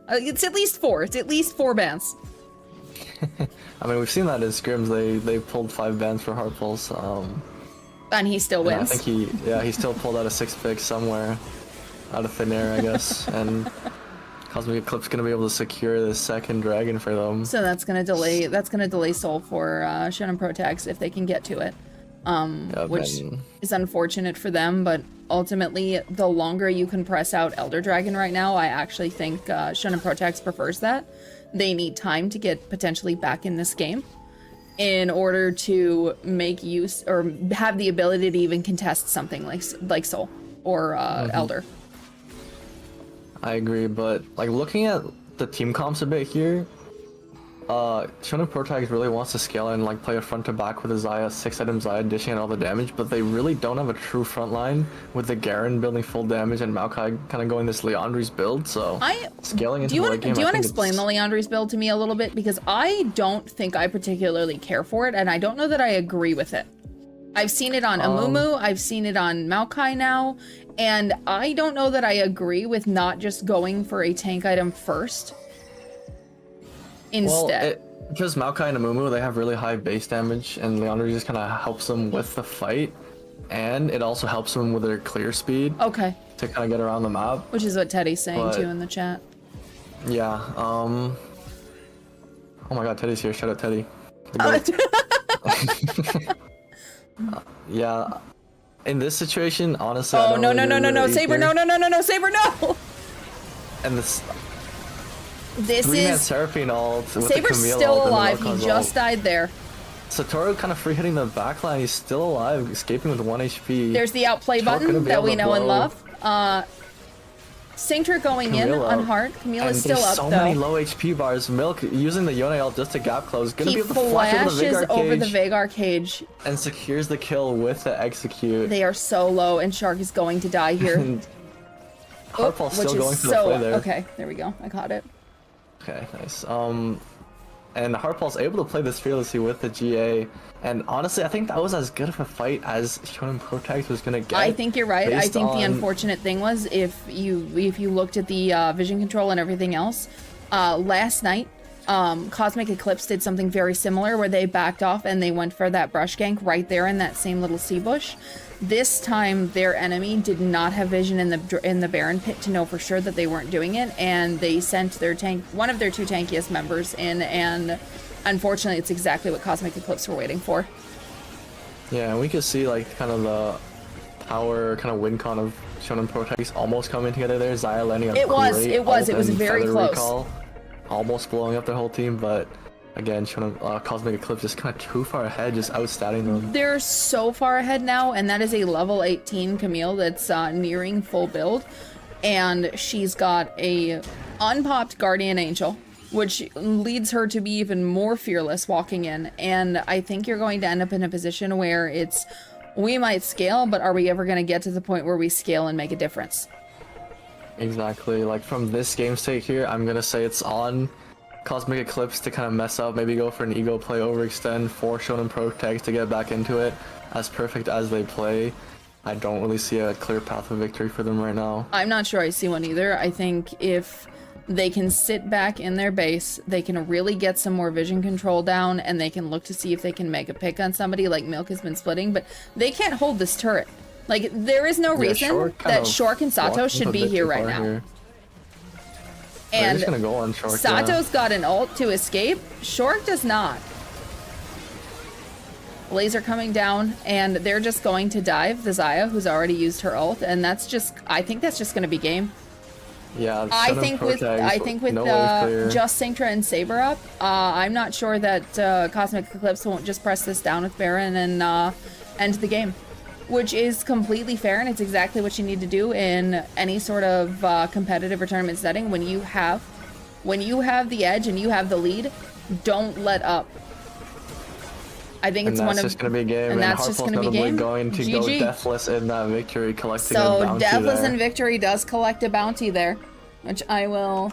It's at least 4. It's at least 4 bans. I mean, we've seen that in scrims. They pulled 5 bans for Heartpulse. And he still wins. I think he still pulled out a 6 pick somewhere out of thin air, I guess. And Cosmic Eclipse gonna be able to secure the second dragon for them. So that's gonna delay Soul for Shonen Pro Tags if they can get to it. Which is unfortunate for them, but ultimately, the longer you can press out Elder Dragon right now, I actually think Shonen Pro Tags prefers that. They need time to get potentially back in this game in order to make use or have the ability to even contest something like Soul or Elder. I agree, but like looking at the team comps a bit here, Shonen Pro Tags really wants to scale and like play a front to back with a Xayah, 6-item Xayah dishing out all the damage, but they really don't have a true front line with the Garen building full damage and Maokai kind of going this Liandry's build, so scaling into the late game. Do you want to explain the Liandry's build to me a little bit? Because I don't think I particularly care for it, and I don't know that I agree with it. I've seen it on Amumu, I've seen it on Maokai now, and I don't know that I agree with not just going for a tank item first instead. Well, because Maokai and Amumu, they have really high base damage, and Liandry just kind of helps them with the fight, and it also helps them with their clear speed. Okay. To kind of get around the map. Which is what Teddy's saying too in the chat. Yeah, oh my god, Teddy's here. Shout out Teddy. Yeah, in this situation, honestly, oh no, Saber, no, Saber, no! And this 3-man Seraphine ult with Saber's the Camille still ult alive, and the he just died there. Satoru kind of free hitting the backline, he's still alive, escaping with 1 HP. There's the outplay button that we know and love. Cincture going Camille in on hard. Camille is still up, so though. Many low HP bars. Milk using the Yone ult just to gap close. Gonna be able to flash over the Veigar cage. And secures the kill with the execute. They are so low, and Shark is going to die here. Heartpulse still going for the play there. Okay, there we go. I caught it. Okay, nice. And Heartpulse able to play this fearlessly with the GA, and honestly, I think that was as good of a fight as Shonen Pro Tags was gonna get. I think you're right. I think the unfortunate thing was if you looked at the vision control and everything else, last night, Cosmic Eclipse did something very similar where they backed off and they went for that brush gank right there in that same little sea bush. This time, their enemy did not have vision in the Baron pit to know for sure that they weren't doing it, and they sent their one of their 2 tankiest members in, and unfortunately, it's exactly what Cosmic Eclipse were waiting for. Yeah, and we could see like kind of the power kind of win con of Shonen Pro Tags almost coming together there. Xayah landing a it was very close. Recall, almost blowing up their whole team, but again, Cosmic Eclipse just kind of too far ahead, just outstatting them. They're so far ahead now, and that is a level 18 Camille that's nearing full build, and she's got a unpopped Guardian Angel, which leads her to be even more fearless walking in, and I think you're going to end up in a position where we might scale, but are we ever going to get to the point where we scale and make a difference? Exactly, like from this game state here, I'm going to say it's on Cosmic Eclipse to kind of mess up, maybe go for an ego play, overextend for Shonen Pro Tags to get back into it. As perfect as they play, I don't really see a clear path of victory for them right now. I'm not sure I see one either. I think if they can sit back in their base, they can really get some more vision control down, and they can look to see if they can make a pick on somebody like Milk has been splitting, but they can't hold this turret. Like, there is no reason that Shork and Sato should be here right now. And just gonna go on Shork, Sato's got an ult to escape. Shork does not. Laser coming down, and they're just going to dive the Xayah, who's already used her ult, and that's just, I think that's just gonna be game. Yeah, I think with just Cincture and Saber up, I'm not sure that Cosmic Eclipse won't just press this down with Baron and end the game, which is completely fair, and it's exactly what you need to do in any sort of competitive or tournament setting. When you have the edge and you have the lead, don't let up. I think it's one of, just gonna be a game, and that's just gonna be game. Going to go deathless in that victory, collecting a bounty so deathless in victory does collect a bounty there, which I will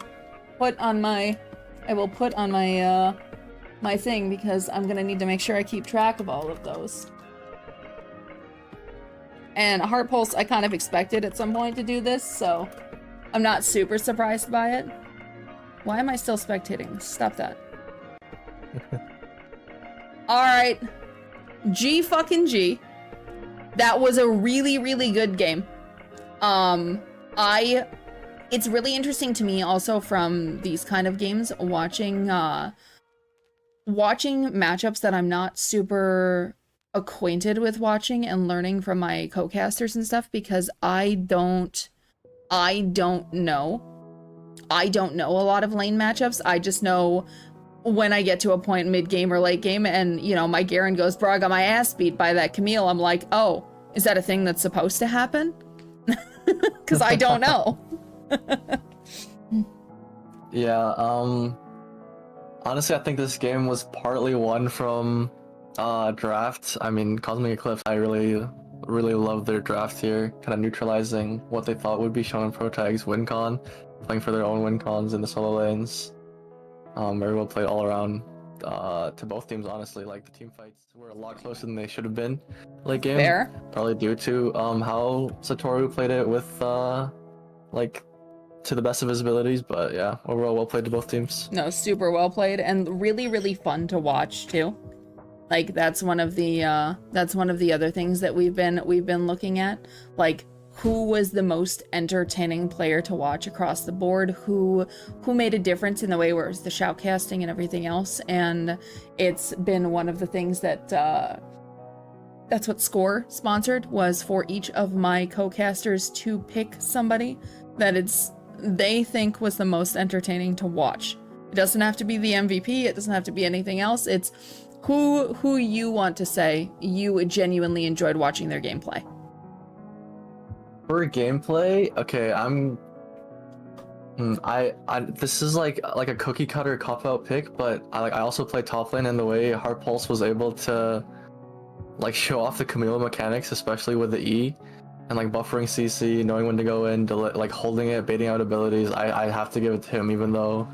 put on my, my thing, because I'm gonna need to make sure I keep track of all of those. And Heartpulse, I kind of expected at some point to do this, so I'm not super surprised by it. Why am I still spectating? Stop that. Alright. G fucking G. That was a really, really good game. It's really interesting to me also from these kind of games, watching matchups that I'm not super acquainted with watching and learning from my co-casters and stuff, because I don't know a lot of lane matchups. I just know when I get to a point mid-game or late game and, you know, my Garen goes, bro, I got my ass beat by that Camille. I'm like, oh, is that a thing that's supposed to happen? Because I don't know. Yeah, honestly, I think this game was partly won from draft. I mean, Cosmic Eclipse, I really love their draft here, kind of neutralizing what they thought would be Shonen Pro Tag's win con, playing for their own win cons in the solo lanes. Very well played all around to both teams, honestly. Like, the team fights were a lot closer than they should have been late game. Fair. Probably due to how Satoru played it with like, to the best of his abilities, but yeah, overall well played to both teams. No, super well played and really, really fun to watch too. Like, that's one of the other things that we've been looking at. Like, who was the most entertaining player to watch across the board? Who made a difference in the way where it was the shoutcasting and everything else? And it's been one of the things that that's what Score sponsored, was for each of my co-casters to pick somebody that they think was the most entertaining to watch. It doesn't have to be the MVP, it doesn't have to be anything else. It's who you want to say you genuinely enjoyed watching their gameplay. For gameplay, okay, this is like a cookie cutter cop out pick, but I also play top lane, and the way Heart Pulse was able to like show off the Camille mechanics, especially with the E, and like buffering CC, knowing when to go in, like holding it, baiting out abilities. I have to give it to him, even though,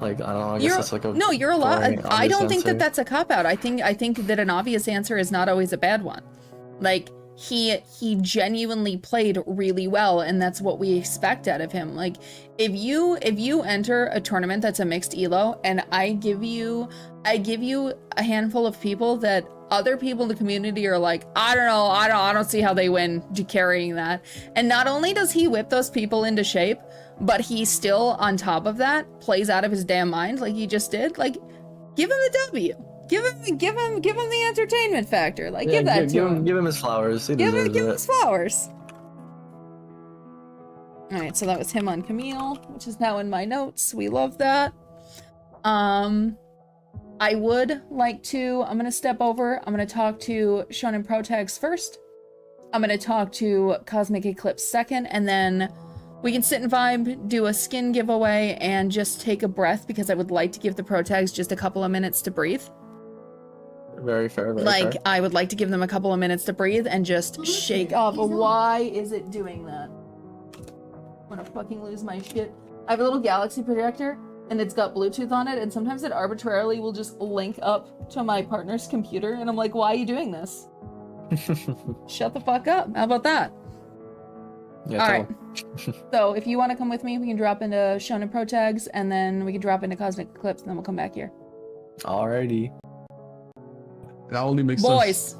like, I don't know, I guess that's like a no, you're a lot. I don't think answer. that that's a cop out. I think that an obvious answer is not always a bad one. Like, he genuinely played really well, and that's what we expect out of him. Like, if you enter a tournament that's a mixed elo, and I give you a handful of people that other people in the community are like, I don't see how they win carrying that. And not only does he whip those people into shape, but he still, on top of that, plays out of his damn mind like he just did. Like, give him a W. Give him the entertainment factor. Like, give that to him. Give him his flowers. He Give deserves him it. his flowers. All right, so that was him on Camille, which is now in my notes. We love that. I would like to, I'm gonna step over. I'm gonna talk to Shonen Pro Tags first. I'm gonna talk to Cosmic Eclipse second, and then we can sit and vibe, do a skin giveaway, and just take a breath, because I would like to give the Pro Tags just a couple of minutes to breathe. Very fair. Like, I would like to give them a couple of minutes to breathe and just shake off. Why is it doing that? I'm gonna fucking lose my shit. I have a little galaxy projector, and it's got Bluetooth on it, and sometimes it arbitrarily will just link up to my partner's computer, and I'm like, why are you doing this? Shut the fuck up. How about that? Yeah, all right. So if you want to come with me, we can drop into Shonen Pro Tags, and then we can drop into Cosmic Eclipse, and then we'll come back here. Alrighty. That only makes Boys. sense.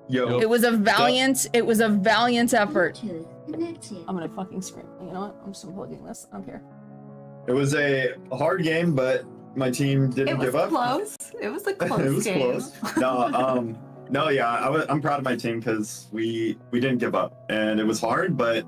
Yo. It was a valiant effort. I'm gonna fucking scream. You know what? I'm just unplugging this. I don't care. It was a hard game, but my team didn't give up. It was a close game. Close. No, yeah, I'm proud of my team because we didn't give up, and it was hard, but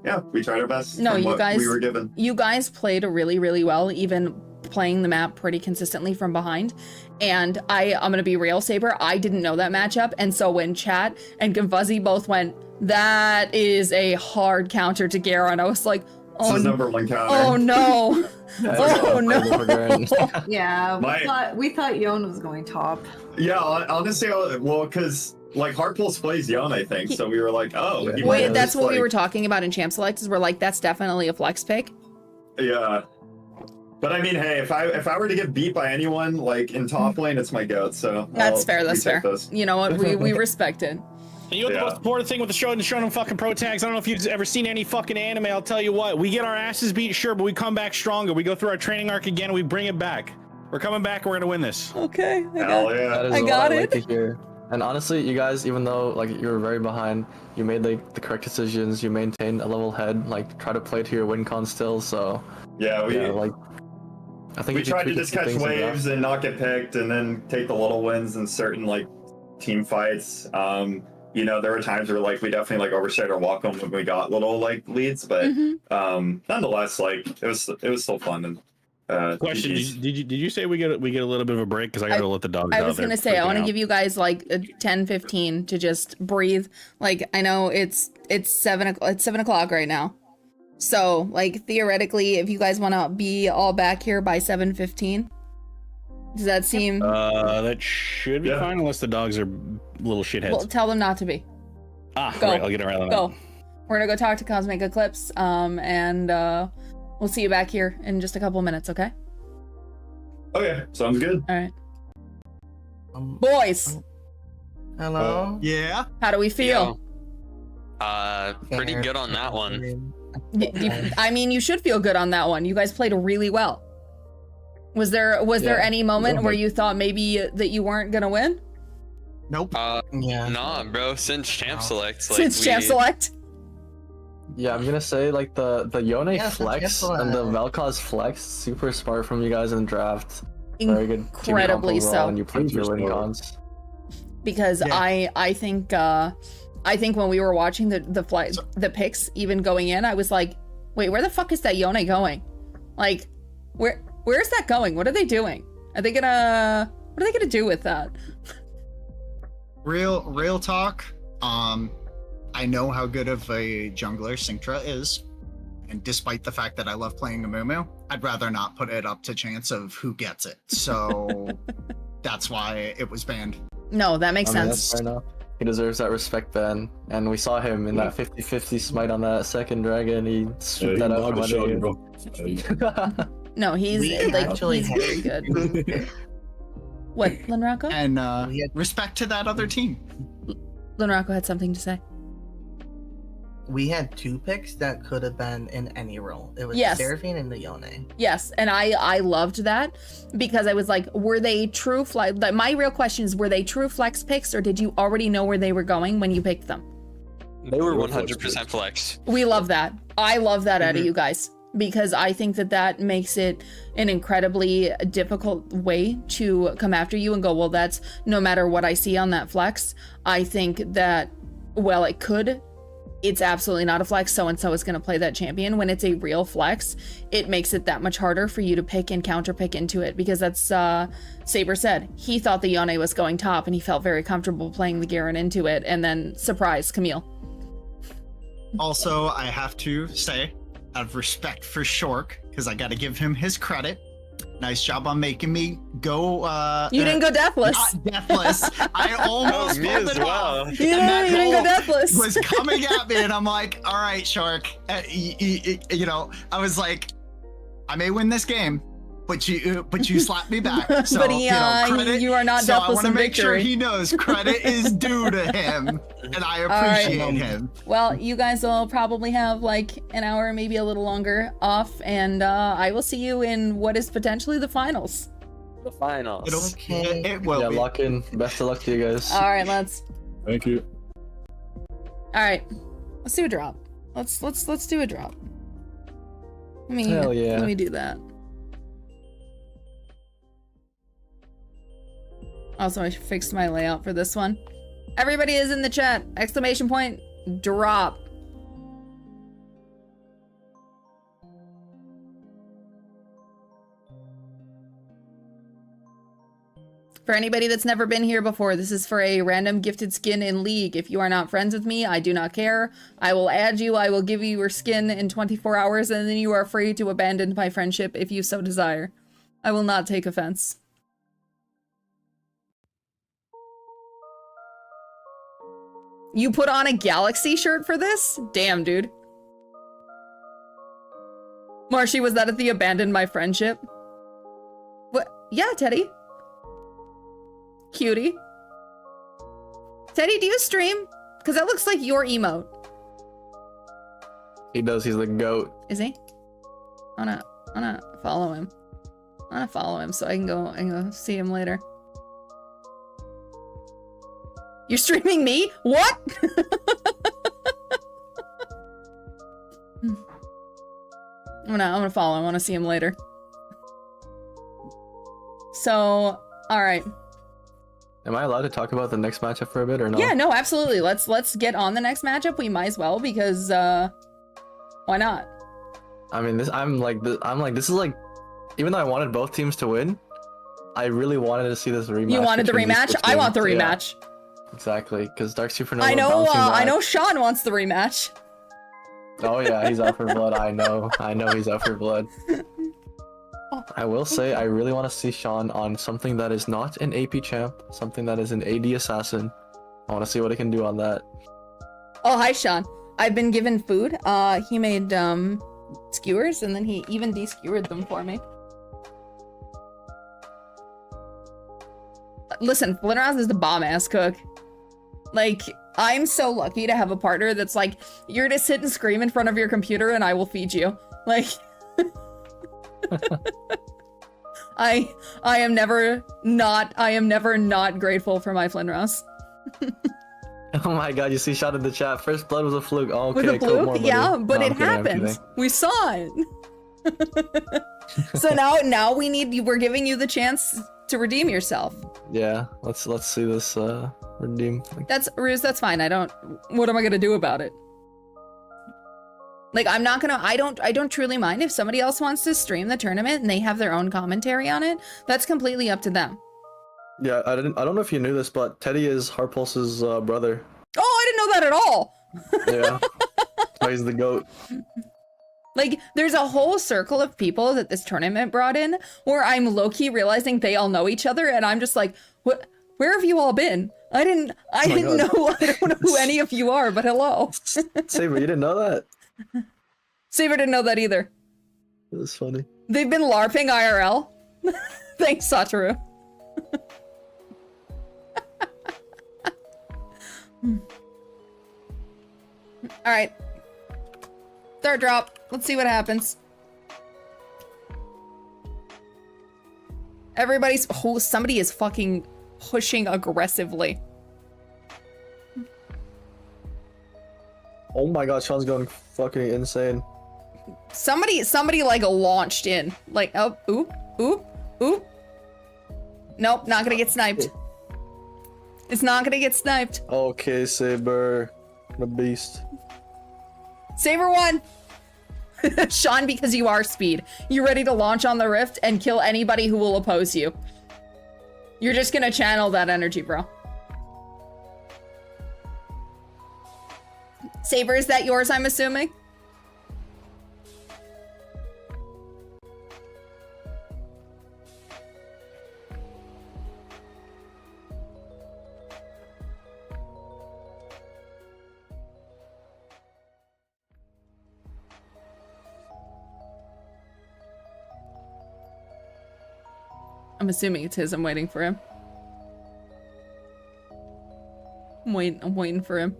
yeah, we tried our best. No, from you what guys, we were given. You guys played really, really well, even playing the map pretty consistently from behind. And I'm gonna be real, Saber, I didn't know that matchup, and so when Chat and Fuzzy both went, that is a hard counter to Garen, I was like, oh, This is #1 counter. oh no. Oh no. Yeah, we thought Yon was going top. Yeah, honestly, well, because like Heart Pulse plays Yon, I think, so we were like, oh. Yeah. he Wait, was, that's what we like- were talking about in Champ Select, is we're like, that's definitely a flex pick. Yeah. But I mean, hey, if I were to get beat by anyone like in top lane, it's my goat. So That's fair. That's we take fair. those. You know what? We respect it. And you know what the most important thing with the showing them fucking pro tags? I don't know if you've ever seen any fucking anime. I'll tell you what. We get our asses beat, sure, but we come back stronger. We go through our training arc again and we bring it back. We're coming back. We're gonna win this. Okay. Hell yeah. That is I what got I it. like to hear. And honestly, you guys, even though like you were very behind, you made like the correct decisions. You maintained a level head. Like try to play to your win con still. So Yeah, like I think we if you tried to tweak a just few catch things like that- waves and not get picked, and then take the little wins in certain like team fights. You know, there were times where like we definitely like overstayed our welcome when we got little like leads, but nonetheless, like it was still fun. And Question: GGs. Did you say we get a little bit of a break? Because I gotta let the dogs out. I was gonna say I want to give you guys like a 10-15 to just breathe. Like I know it's 7 o'clock right now, so like theoretically, if you guys want to be all back here by 7:15, does that seem? That should be fine unless the dogs are little shitheads. Well, tell them not to be. Go. Right. I'll get around that. Go. We're gonna go talk to Cosmic Eclipse, and we'll see you back here in just a couple minutes. Okay. Okay, sounds good. All right. Boys, Hello. Yeah. how do we feel? Pretty good on that one. I mean, you should feel good on that one. You guys played really well. Was there any moment where you thought maybe that you weren't gonna win? Nope. Nah, bro. Since champ select, like, Since champ select. Yeah, I'm gonna say like the Yone Yeah, flex and the Vel'Koz flex, super smart from you guys in the draft. Very good. team Incredibly comp overall, so. And you played your win cons. Because I think when we were watching the picks even going in, I was like, wait, where the fuck is that Yone going? Like, where's that going? What are they doing? What are they gonna do with that? Real talk. I know how good of a jungler Synctra is, and despite the fact that I love playing Amumu, I'd rather not put it up to chance of who gets it. So that's why it was banned. No, that makes sense. That's fair enough. He deserves that respect, Ben. And we saw him in that 50-50 smite on that second dragon. He swooped that out from under you. No, he's like actually he's very good. What, Linrako? And respect to that other team. Linrako had something to say. We had two picks that could have been in any role. It was Yes. the Seraphine and the Yone. Yes, and I loved that because I was like, were they true flex? My real question is, were they true flex picks, or did you already know where they were going when you picked them? They were 100% flex. We love that. I love that out of you guys, because I think that makes it an incredibly difficult way to come after you and go, well, that's no matter what I see on that flex. I think that, well, it's absolutely not a flex. So-and-so is going to play that champion. When it's a real flex, it makes it that much harder for you to pick and counter pick into it, because that's, Saber said, he thought the Yone was going top and he felt very comfortable playing the Garen into it. And then surprise, Camille. Also, I have to say, out of respect for Shork, because I got to give him his credit. Nice job on making me go. You didn't go deathless. Not deathless. I almost me pulled as it well. off. You didn't go deathless. Was coming at me, and I'm like, all right, Shark. You know, I was like, I may win this game, but you slapped me back. So, But credit. you are not So I deathless want to in make sure victory. he knows credit is due to him, and I appreciate him. Well, you guys will probably have like an hour, maybe a little longer off, and I will see you in what is potentially the finals. The finals. It will Yeah, be. lock in. Best of luck to you guys. All right, let's. Thank you. All right, let's do a drop. Let's do a drop. Hell yeah. Let me do that. Also, I fixed my layout for this one. Everybody is in the chat. Exclamation point, drop. For anybody that's never been here before, this is for a random gifted skin in League. If you are not friends with me, I do not care. I will add you. I will give you your skin in 24 hours, and then you are free to abandon my friendship if you so desire. I will not take offense. You put on a Galaxy shirt for this? Damn, dude. Marshy, was that at the abandon my friendship? What? Yeah, Teddy. Cutie. Teddy, do you stream? Because that looks like your emote. He does. He's the goat. Is he? I wanna follow him. I wanna follow him so I can go see him later. You're streaming me? What? I'm gonna follow him. I wanna see him later. So, alright. Am I allowed to talk about the next matchup for a bit or no? Yeah, no, absolutely. Let's get on the next matchup. We might as well because why not? I mean, this is like, even though I wanted both teams to win, I really wanted to see this rematch. You wanted the rematch? I want the rematch. Yeah, exactly, because Dark Supernova. I know Sean wants the rematch. Oh yeah, he's out for blood. I know he's out for blood. I will say, I really want to see Sean on something that is not an AP champ, something that is an AD assassin. I want to see what he can do on that. Oh, hi, Sean. I've been given food. He made, skewers, and then he even de-skewered them for me. Listen, Flintroz is the bomb-ass cook. Like, I'm so lucky to have a partner that's like, you're to sit and scream in front of your computer and I will feed you. Like... I am never not grateful for my Flintroz. Oh my god, you see Sean in the chat. First blood was a fluke. Oh, okay, With a fluke? more, yeah, but no, it happened. We saw it. So now we're giving you the chance to redeem yourself. Yeah, let's see this redeem. That's Ruse, that's fine. What am I gonna do about it? Like, I don't truly mind if somebody else wants to stream the tournament and they have their own commentary on it. That's completely up to them. Yeah, I don't know if you knew this, but Teddy is Harpulse's brother. Oh, I didn't know that at all. Yeah. So he's the GOAT. Like, there's a whole circle of people that this tournament brought in where I'm low-key realizing they all know each other, and I'm just like, what? Where have you all been? I don't know who any of you are, but hello. Saber, you didn't know that? Saber didn't know that either. It was funny. They've been LARPing IRL. Thanks, Satoru. Alright. Third drop. Let's see what happens. Somebody is fucking pushing aggressively. Oh my god, Sean's going fucking insane. Somebody like launched in. Like, oh, oop. Nope, not gonna get sniped. It's not gonna get sniped. Okay, Saber. The beast. Saber won! Sean, because you are speed. You ready to launch on the rift and kill anybody who will oppose you. You're just gonna channel that energy, bro. Saber, is that yours, I'm assuming? I'm assuming it's his. I'm waiting for him. I'm waiting for him.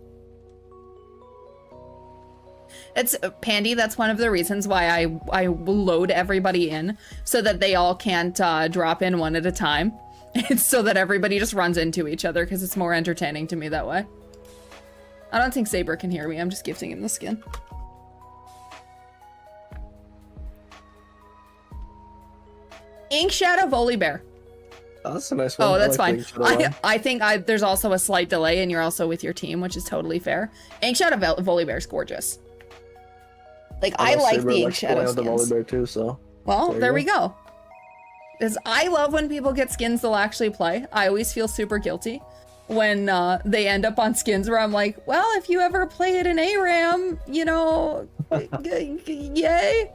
It's Pandy. That's one of the reasons why I load everybody in so that they all can't drop in one at a time. It's so that everybody just runs into each other because it's more entertaining to me that way. I don't think Saber can hear me. I'm just gifting him the skin. Ink Shadow Volibear. Oh, that's a nice one. Oh, that's fine. I think there's also a slight delay and you're also with your team, which is totally fair. Ink Shadow Volibear is gorgeous. Like, I like the Ink Shadow skins. The too, so. Well, there we go. Because I love when people get skins they'll actually play. I always feel super guilty when they end up on skins where I'm like, well, if you ever play it in ARAM, you know, yay.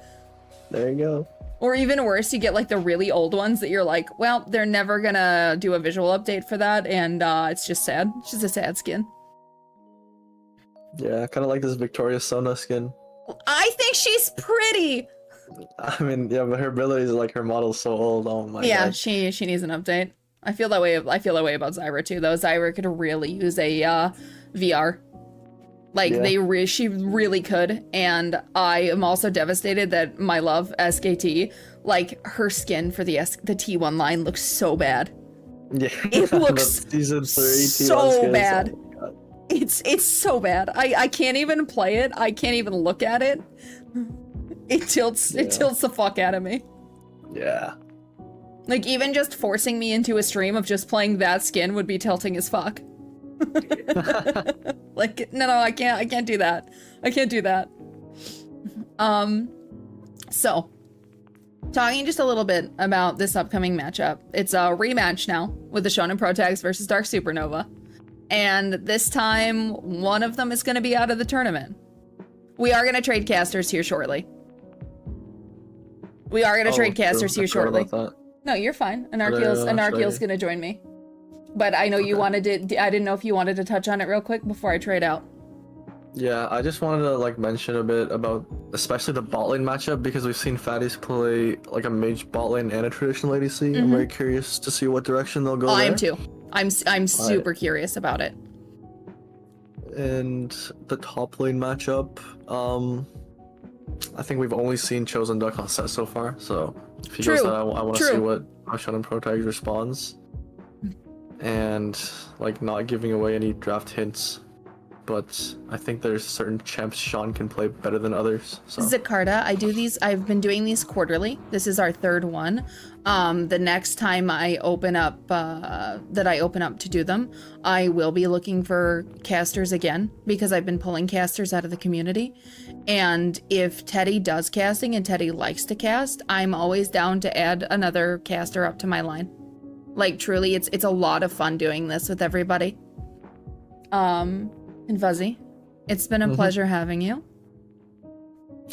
There you go. Or even worse, you get like the really old ones that you're like, well, they're never gonna do a visual update for that, and it's just sad. It's just a sad skin. Yeah, I kind of like this Victoria Sona skin. I think she's pretty. I mean, yeah, but her abilities, like, her model's so old. Oh my god. Yeah, she needs an update. I feel that way about Zyra too, though. Zyra could really use a VR. Like Yeah. she really could, and I am also devastated that my love SKT, like her skin for the T1 line looks so bad. Yeah. It looks The season 3 so T1 skins, bad. oh my God. It's so bad. I can't even play it. I can't even look at it. It tilts the fuck out of me. Yeah. Like even just forcing me into a stream of just playing that skin would be tilting as fuck. Like no, I can't do that. I can't do that. So talking just a little bit about this upcoming matchup. It's a rematch now with the Shonen Pro Tags versus Dark Supernova. And this time one of them is going to be out of the tournament. We are going to trade casters here shortly. We are going to trade casters here shortly. No, you're fine. Anarchiel's going to join me. But I know you wanted to, I didn't know if you wanted to touch on it real quick before I trade out. Yeah, I just wanted to like mention a bit about especially the bot lane matchup because we've seen fatties play like a mage bot lane and a traditional ADC. I'm very curious to see what direction they'll go. I am too. I'm super curious about it. And the top lane matchup, I think we've only seen Chosen Duck on set so far, so if he goes that, I want to see what Shonen Pro Tags responds. And like not giving away any draft hints, but I think there's certain champs Sean can play better than others. So. Zakarta, I've been doing these quarterly. This is our third one. The next time I open up, to do them, I will be looking for casters again because I've been pulling casters out of the community. And if Teddy does casting and Teddy likes to cast, I'm always down to add another caster up to my line. Like truly, it's a lot of fun doing this with everybody. And Fuzzy, it's been a pleasure having you.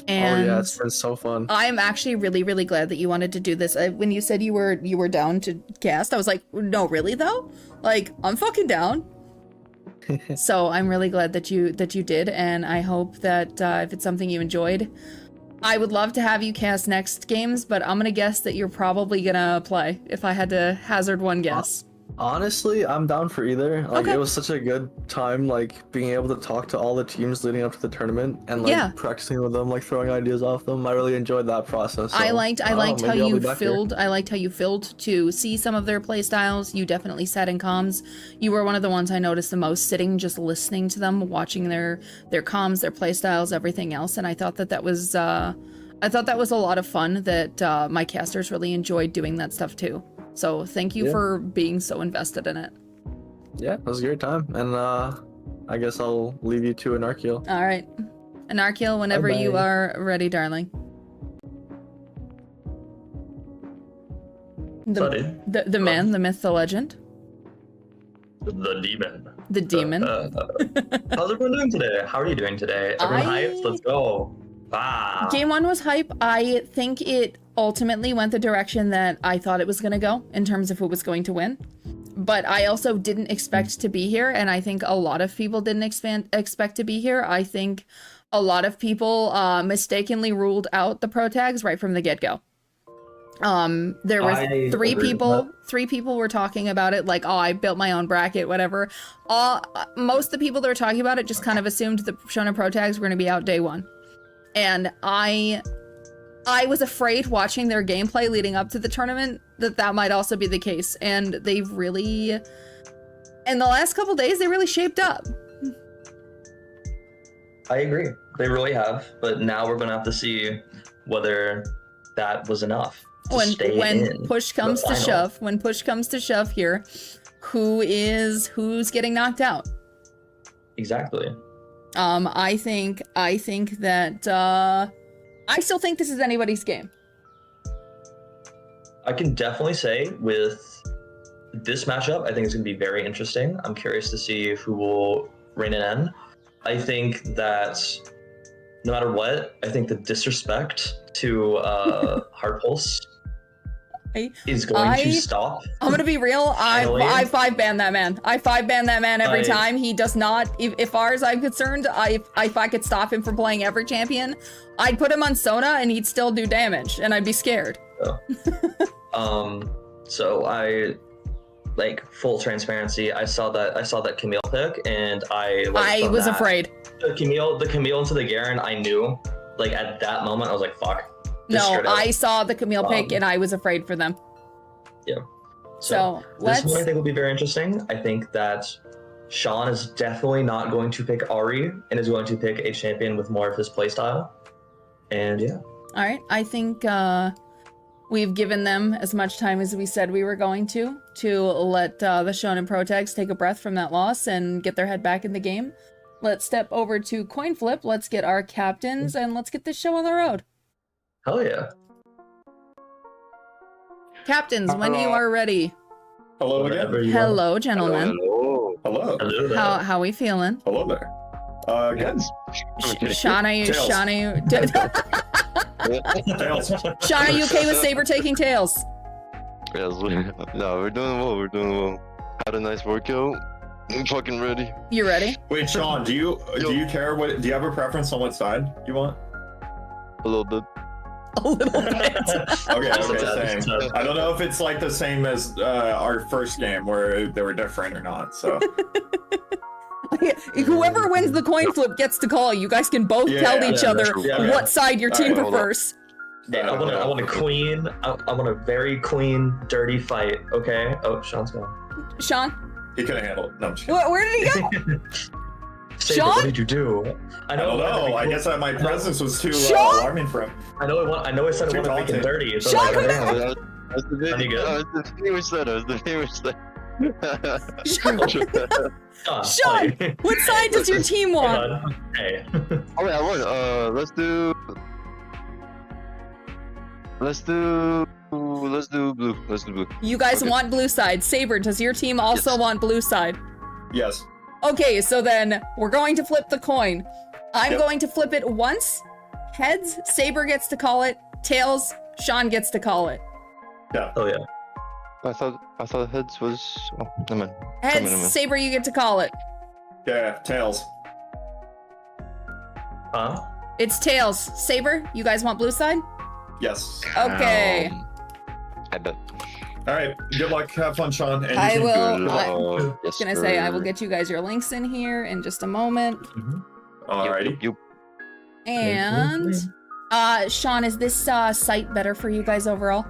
And yeah, it's been so fun. I'm actually really, really glad that you wanted to do this. When you said you were down to cast, I was like, no, really though? Like, I'm fucking down. So I'm really glad that you did, and I hope that if it's something you enjoyed, I would love to have you cast next games, but I'm gonna guess that you're probably gonna play if I had to hazard one guess. Honestly, I'm down for either. Like, it was such a good time, like, being able to talk to all the teams leading up to the tournament and, like, practicing with them, like, throwing ideas off them. I really enjoyed that process. So, I liked how you filled to see some of their play styles. You definitely sat in comms. You were one of the ones I noticed the most, sitting, just listening to them, watching their comms, their play styles, everything else. And I thought that was a lot of fun, that my casters really enjoyed doing that stuff too. So thank you for being so invested in it. Yeah, it was a great time. And I guess I'll leave you to Anarchiel. All right. Anarchiel, whenever you are ready, darling. The man, the myth, the legend. The demon. The demon. How's everyone doing today? How are you doing today? Everyone hyped? Let's go. Ah. Game 1 was hype. I think it ultimately went the direction that I thought it was going to go in terms of who was going to win. But I also didn't expect to be here, and I think a lot of people didn't expect to be here. I think a lot of people mistakenly ruled out the pro tags right from the get-go. There was three people were talking about it like, oh, I built my own bracket, whatever. Most of the people that were talking about it just kind of assumed the Shonen Pro Tags were going to be out day one. And I was afraid watching their gameplay leading up to the tournament that might also be the case. And they've really, in the last couple days, they really shaped up. I agree. They really have. But now we're going to have to see whether that was enough. When push comes to shove here, who's getting knocked out? Exactly. I think that I still think this is anybody's game. I can definitely say with this matchup, I think it's going to be very interesting. I'm curious to see who will rein it in. I think that no matter what, I think the disrespect to Hard Pulse is going to stop. I'm gonna be real. I 5-ban that man. I 5-ban that man every time. He does not. If far as I'm concerned, if I could stop him from playing every champion, I'd put him on Sona and he'd still do damage, and I'd be scared. So I like full transparency, I saw that Camille pick, and I was afraid. The Camille into the Garen, I knew, like at that moment, I was like, fuck. No, I saw the Camille pick, and I was afraid for them. Yeah. So this one I think will be very interesting. I think that Sean is definitely not going to pick Ari and is going to pick a champion with more of his playstyle. And yeah. All right. I think we've given them as much time as we said we were going to let the Shonen Pro Tags take a breath from that loss and get their head back in the game. Let's step over to coin flip. Let's get our captains and let's get this show on the road. Hell yeah. Captains, when you are ready. Hello again. Hello, gentlemen. Hello. How we feeling? Hello there. Good. Sean, are you Tails. Sean, are you Tails. Sean, are you okay with Saber taking tails? Yes, no, we're doing well. Had a nice workout. I'm fucking ready. You ready? Wait, Sean, do you care do you have a preference on what side you want? A little bit. A little bit. Okay, same. I don't know if it's like the same as our first game where they were different or not, so. Whoever wins the coin flip gets to call. You guys can both tell each other what side your team prefers. I want a clean. I want a very clean, dirty fight. Okay. Oh, Sean's gone. Sean. He couldn't handle it. No, I'm just Where did he go? Saber, Sean? what did you do? I don't know. I guess that my presence was too alarming for him. I know I said I want to make it dirty. So Sean, come back. That was the video. Any good? That was the famous set. Sean, what side does your team want? Hey. Oh yeah, I won. Let's do blue. Let's do blue. You guys want blue side. Saber, does your team also want blue side? Yes. Okay, so then we're going to flip the coin. I'm going to flip it once. Heads, Saber gets to call it. Tails, Sean gets to call it. Yeah. Oh yeah. I thought heads was. Oh, never mind. Heads, Saber, you get to call it. Yeah, Tails. Huh? It's Tails. Saber, you guys want blue side? Yes. Okay. I bet. All right. Good luck. Have fun, Sean. And I you will. I Yes, was gonna say I will get you guys your links in here in just a moment. Alrighty. You. And Sean, is this site better for you guys overall?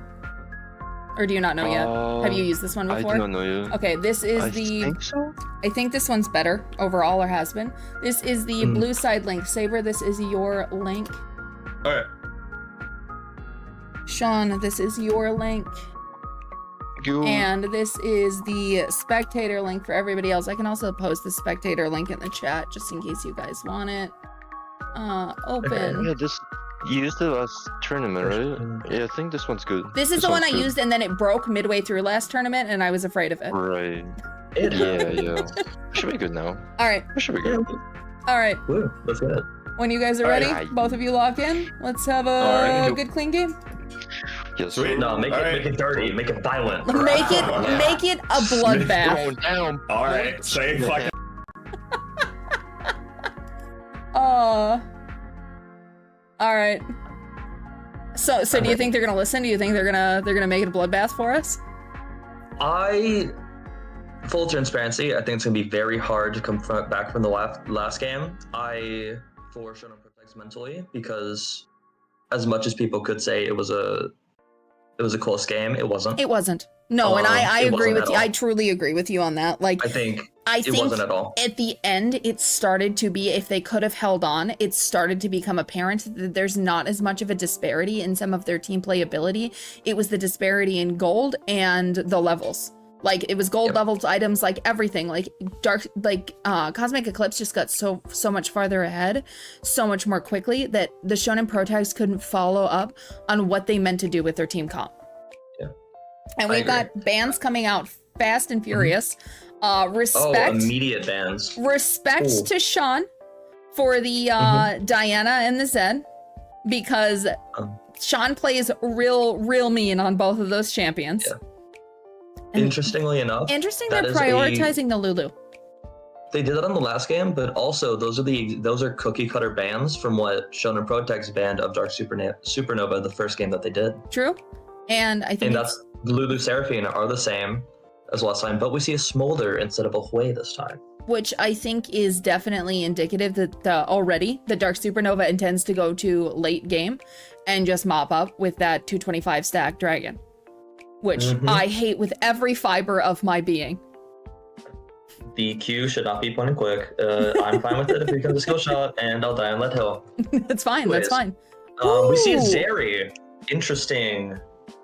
Or do you not know yet? Have you used this one before? I do not know yet. Okay, this is I the. think so. I think this one's better overall, or has been. This is the blue side link. Saber, this is your link. All right. Sean, this is your link. And this is the spectator link for everybody else. I can also post the spectator link in the chat just in case you guys want it. Open. Yeah, you used the last tournament, right? Yeah, I think this one's good. This is the one I used, and then it broke midway through last tournament, and I was afraid of it. Right. Yeah. Should be good now. All right. Should be good. All right. Woo, let's get it. When you guys are ready, both of you lock in. Let's have a good, clean game. Yes. Sweet. No, make it dirty. Make it violent. Make it a bloodbath. Going down. All right. Say fucking. All right. So do you think they're gonna listen? Do you think they're gonna make it a bloodbath for us? Full transparency, I think it's gonna be very hard to come back from the last game. I for Shonen Protects mentally, because as much as people could say it was a close game, it wasn't. It wasn't. No, and I agree with you. All. I truly agree with you on that. Like, I think it wasn't at all. At the end, it started to be, if they could have held on, it started to become apparent that there's not as much of a disparity in some of their team playability. It was the disparity in gold and the levels. Like, it was gold levels, items, like everything. Like Cosmic Eclipse just got so much farther ahead, so much more quickly, that the Shonen Pro Tags couldn't follow up on what they meant to do with their team comp. Yeah. And we've got bans coming out fast and furious. Respect. Immediate bans. Respect to Sean for the Diana and the Zed, because Sean plays real mean on both of those champions. Yeah. Interestingly enough, they're prioritizing the Lulu. They did that on the last game, but also those are cookie cutter bans from what Shonen Pro Tags banned of Dark Supernova the first game that they did. True, and I think that's Lulu Seraphine are the same. as last time, but we see a Smolder instead of a Hui this time. Which I think is definitely indicative that already the Dark Supernova intends to go to late game and just mop up with that 225 stack dragon, which I hate with every fiber of my being. The Q should not be pointing quick. I'm fine with it if it becomes a skill shot, and I'll die on Lead Hill. That's fine. That's fine. We see Zeri. Interesting.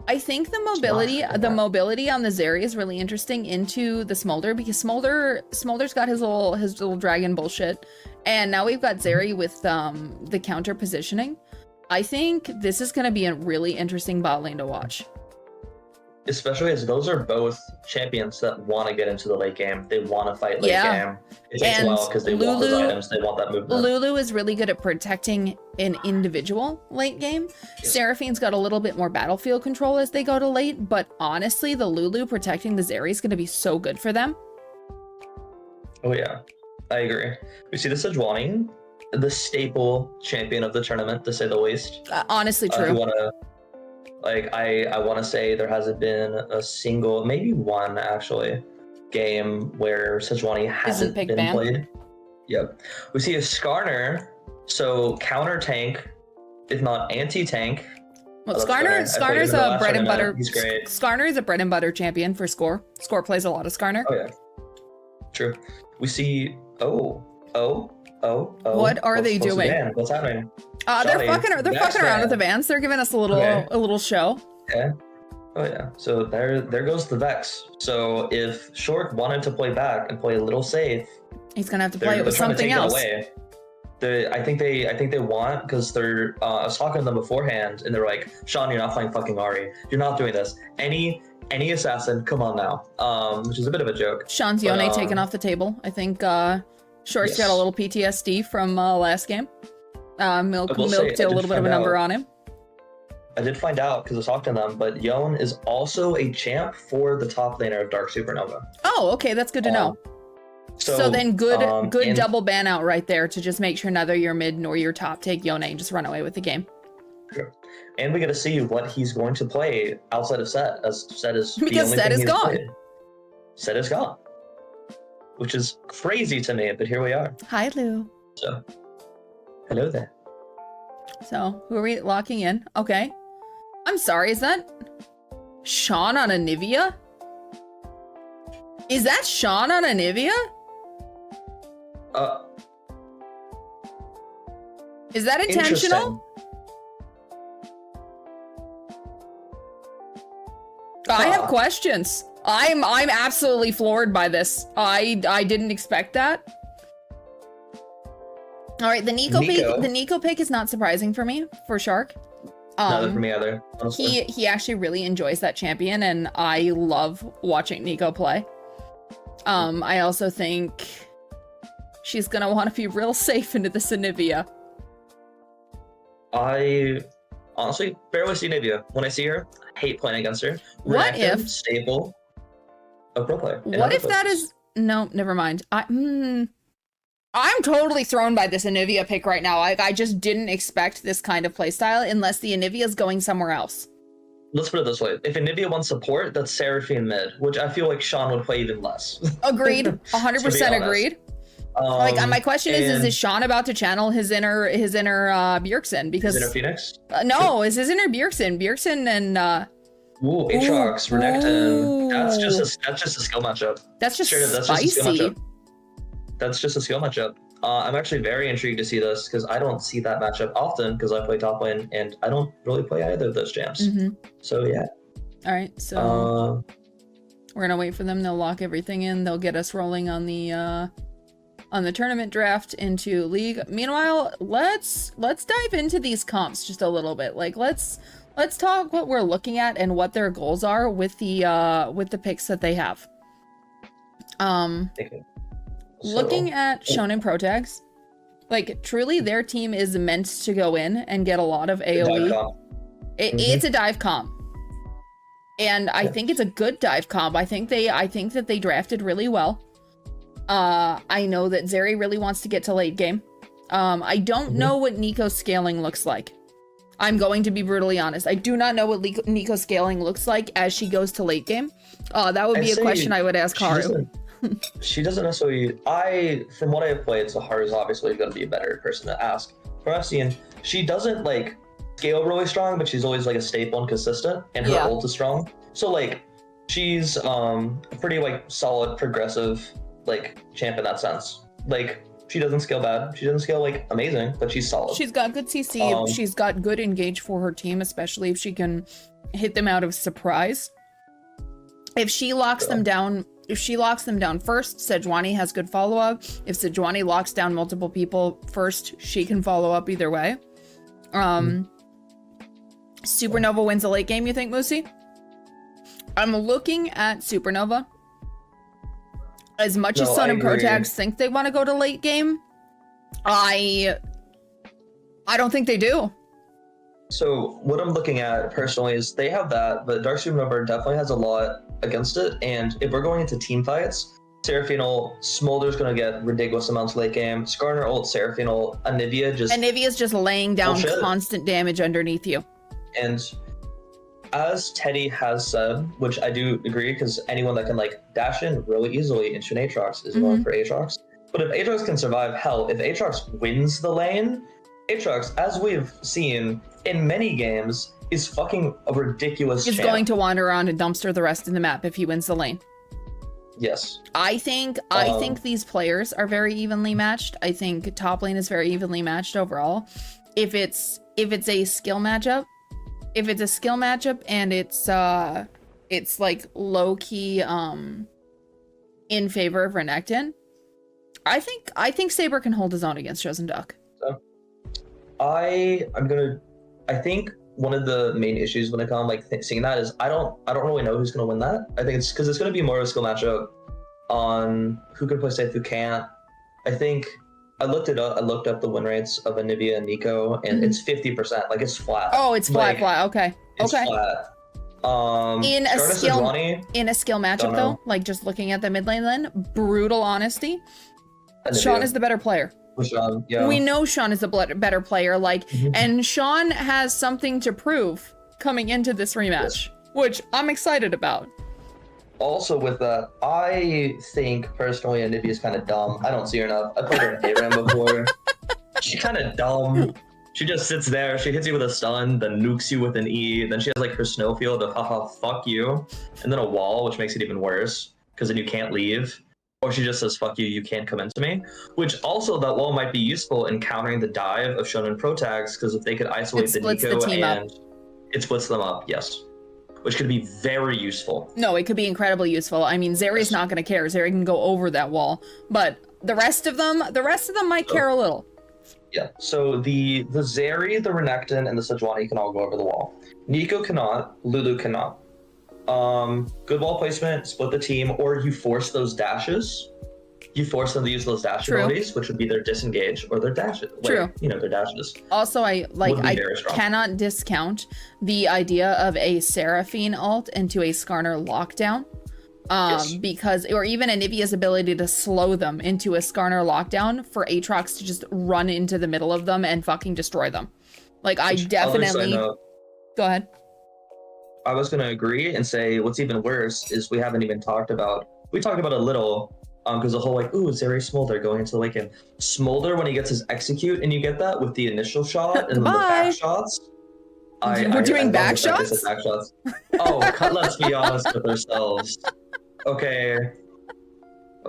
I think the mobility on the Zeri is really interesting into the Smolder, because Smolder's got his little dragon bullshit, and now we've got Zeri with the counter positioning. I think this is going to be a really interesting bot lane to watch. Especially as those are both champions that want to get into the late game. They want to fight late game. It takes a while because they want those items. They want that movement. Lulu is really good at protecting an individual late game. Yes. Seraphine's got a little bit more battlefield control as they go to late, but honestly, the Lulu protecting the Zeri is going to be so good for them. Oh yeah, I agree. We see the Sejuani, the staple champion of the tournament, to say the least. Honestly, true. I want to say there hasn't been a single, maybe one actually, game where Sejuani hasn't been played. Yep. We see a Skarner, so counter tank, if not anti-tank. Well, Skarner's a bread and butter. He's great. Skarner is a bread and butter champion for Score. Score plays a lot of Skarner. Oh yeah. True. We see. What are they doing? What's happening? They're fucking around with the Vans. They're giving us a little show. Yeah. Oh yeah. So there goes the Vex. So if Short wanted to play back and play a little safe, he's gonna have to play it with something else. I think they want, because they're I was talking to them beforehand and they're like, Sean, you're not playing fucking Ari. You're not doing this. Any assassin, come on now. Which is a bit of a joke. Sean's Yone taken off the table. I think Short's got a little PTSD from last game. Milk did a little bit of a number on him. I did find out because I was talking to them, but Yon is also a champ for the top laner of Dark Supernova. Oh, okay, that's good to know. So then good double ban out right there to just make sure neither your mid nor your top take Yone and just run away with the game. Sure. And we get to see what he's going to play outside of Set, as Set is because Set is gone. Set is gone. Which is crazy to me, but here we are. Hi, Lou. So, hello there. So, who are we locking in? Okay. I'm sorry, is that Sean on Anivia? Is that Sean on Anivia? Is that intentional? I have questions. I'm absolutely floored by this. I didn't expect that. All right, the Nico pick is not surprising for me, for Shark. Not for me either, honestly. He actually really enjoys that champion, and I love watching Nico play. I also think she's gonna want to be real safe into this Anivia. I honestly barely see Anivia. When I see her, I hate playing against her. What if stable a pro player? What if that is no? Never mind. I'm totally thrown by this Anivia pick right now. I just didn't expect this kind of playstyle unless the Anivia is going somewhere else. Let's put it this way. If Anivia wants support, that's Seraphine mid, which I feel like Sean would play even less. Agreed. 100% agreed. My question is Sean about to channel his inner Bjergsen? Because his inner Phoenix? No, is his inner Bjergsen. Bjergsen and Aatrox, Renekton. That's just a skill matchup. That's just spicy. That's just a skill matchup. I'm actually very intrigued to see this because I don't see that matchup often because I play top lane and I don't really play either of those champs. So yeah. All right, so we're gonna wait for them. They'll lock everything in. They'll get us rolling on the tournament draft into League. Meanwhile, let's dive into these comps just a little bit. Like let's talk what we're looking at and what their goals are with the picks that they have. Looking at Shonen Pro Tags, like truly their team is meant to go in and get a lot of AoE. It's a dive comp. And I think it's a good dive comp. I think that they drafted really well. I know that Zeri really wants to get to late game. I don't know what Nico's scaling looks like. I'm going to be brutally honest. I do not know what Nico scaling looks like as she goes to late game. That would be a question I would ask Haru. She doesn't necessarily. From what I have played, so Haru's obviously going to be a better person to ask. From what I've seen, she doesn't like scale really strong, but she's always like a staple and consistent, and her ult is strong. So like, she's a pretty like solid progressive like champ in that sense. Like, she doesn't scale bad. She doesn't scale like amazing, but she's solid. She's got good CC. She's got good engage for her team, especially if she can hit them out of surprise. If she locks them down, first, Sejuani has good follow up. If Sejuani locks down multiple people first, she can follow up either way. Supernova wins a late game, you think, Moosey? I'm looking at Supernova. As much as Sun and Protags think they want to go to late game, I don't think they do. So what I'm looking at personally is they have that, but Dark Supernova definitely has a lot against it. And if we're going into team fights, Seraphine ult, Smolder's going to get ridiculous amounts late game. Skarner ult, Seraphine ult, Anivia's just laying down constant damage underneath you. And as Teddy has said, which I do agree, because anyone that can like dash in really easily into an Aatrox is going for Aatrox. But if Aatrox can survive, hell, if Aatrox wins the lane, Aatrox, as we've seen in many games, is fucking a ridiculous He's going to wander around and dumpster the rest of the map if he wins the lane. Yes. I think these players are very evenly matched. I think top lane is very evenly matched overall. If it's a skill matchup, and it's like low key in favor of Renekton, I think Saber can hold his own against Chosen Duck. So, I think one of the main issues when it comes like seeing that is I don't really know who's gonna win that. I think it's because it's gonna be more of a skill matchup on who can play safe, who can't. I think I looked up the win rates of Anivia and Nico, and it's 50%. Like, it's flat. Oh, it's flat, flat. Okay. It's flat. In a skill matchup though, like just looking at the mid lane, then brutal honesty, Anivia. Sean is the better player. Sean, yeah. We know Sean is a better player, like, and Sean has something to prove coming into this rematch, which I'm excited about. Also with that, I think personally Anivia is kind of dumb. I don't see her enough. I played her in ARAM before. She's kind of dumb. She just sits there, she hits you with a stun, then nukes you with an E, then she has like her snowfield of haha fuck you, and then a wall, which makes it even worse, because then you can't leave. Or she just says, fuck you, you can't come into me. Which also, that wall might be useful in countering the dive of Shonen Protags, because if they could isolate the Nico and it splits them up, yes. Which could be very useful. No, it could be incredibly useful. I mean, Zeri's not going to care. Zeri can go over that wall. But the rest of them might care a little. Yeah, so the Zeri, the Renekton, and the Sejuani can all go over the wall. Nico cannot, Lulu cannot. Good wall placement, split the team, or you force those dashes. You force them to use those dash abilities, which would be their disengage or their dashes. True. Like, their dashes. Also, I cannot discount the idea of a Seraphine ult into a Skarner lockdown. Because, or even Anivia's ability to slow them into a Skarner lockdown for Aatrox to just run into the middle of them and fucking destroy them. Like, I definitely... Go ahead. I was going to agree and say what's even worse is we haven't even talked about... We talked about a little... because the whole like, ooh, Zeri Smolder going into the late game. Smolder, when he gets his execute, and you get that with the initial shot and then the back shots. We're doing back shots? Back shots. Oh, let's be honest with ourselves. Okay,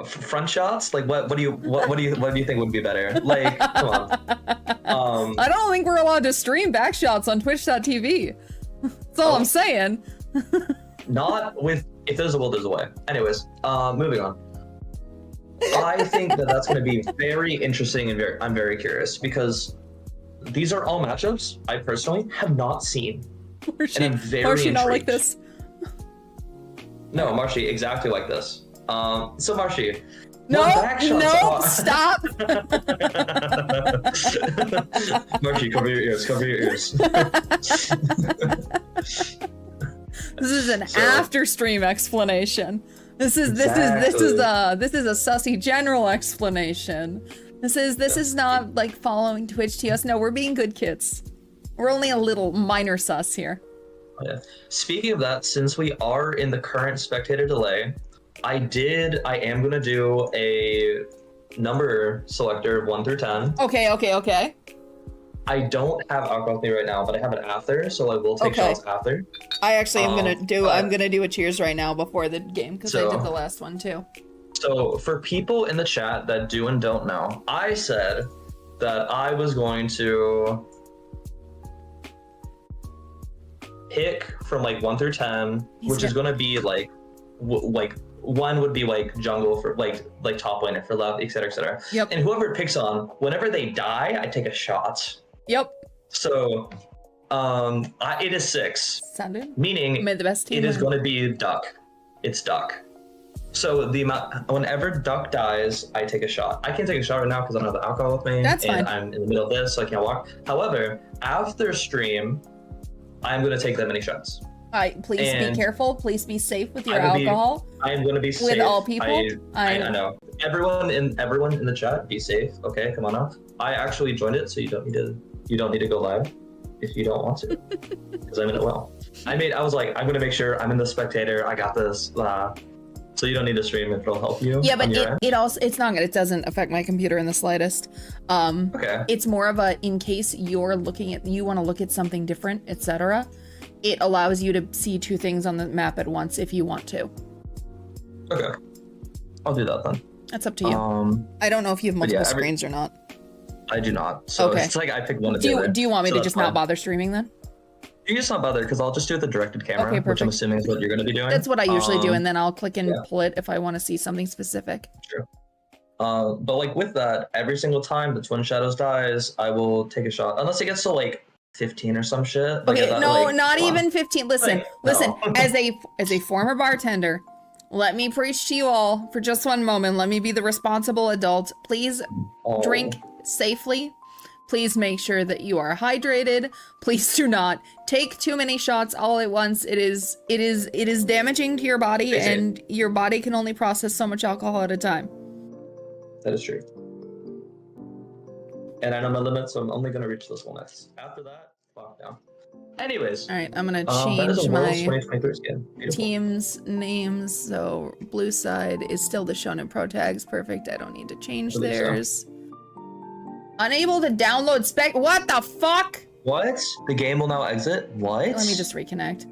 front shots. Like, what do you think would be better? Like, come on. I don't think we're allowed to stream back shots on Twitch.tv. That's all I'm saying. Not with if there's a will, there's a way. Anyways, moving on. I think that's going to be very interesting and I'm very curious because these are all matchups I personally have not seen. And I'm very intrigued. Not like this. No, Marshy, exactly like this. So Marshy. No, stop. Marshy, cover your ears, This is an after stream explanation. This is a sussy general explanation. This is not like following Twitch TS. No, we're being good kids. We're only a little minor sus here. Yeah. Speaking of that, since we are in the current spectator delay, I am gonna do a number selector of 1 through 10. Okay. I don't have alcohol with me right now, but I have it after, so I will take shots after. I actually am gonna do a cheers right now before the game because I did the last one too. So for people in the chat that do and don't know, I said that I was going to pick from like 1 through 10, which is going to be like 1 would be like jungle for like top laner for love, etc, etc. Yep. And whoever it picks on, whenever they die, I take a shot. Yep. So it is 6. Sounded. Meaning Made the best team it is win. going to be duck. It's duck. So the amount, whenever duck dies, I take a shot. I can't take a shot right now because I don't have the alcohol with me. That's and fine. I'm in the middle of this, so I can't walk. However, after stream, I'm going to take that many shots. Please be careful. Please be safe with your alcohol. I'm going to be safe. With all people. I know. Everyone in the chat, be safe. Okay, come on up. I actually joined it, so you don't need to go live if you don't want to, because I'm in it well. I was like, I'm going to make sure I'm in the spectator. I got this. So you don't need to stream if it'll help you. Yeah, but it's not good. It doesn't affect my computer in the slightest. Okay. It's more of a, in case you want to look at something different, etc. It allows you to see 2 things on the map at once if you want to. Okay. I'll do that then. That's up to you. I don't know if you have multiple screens or not. I do not. So it's like I pick one of the other. Do you want me to just not bother streaming then? You can just not bother because I'll just do it with the directed camera, which I'm assuming is what you're going to be doing. That's what I usually do, and then I'll click and pull it if I want to see something specific. True. But like with that, every single time the Twin Shadows dies, I will take a shot. Unless it gets to like 15 or some shit. Okay, not even 15. Listen. As a former bartender, let me preach to you all for just one moment. Let me be the responsible adult. Please drink safely. Please make sure that you are hydrated. Please do not take too many shots all at once. It is damaging to your body, and your body can only process so much alcohol at a time. That is true. And I know my limit, so I'm only gonna reach this one next. After that, fuck down. Anyways. All right, I'm gonna change my team's names. So blue side is still the Shonen Pro tags. Perfect. I don't need to change theirs. Unable to download spec. What the fuck? What? The game will now exit? What? Let me just reconnect.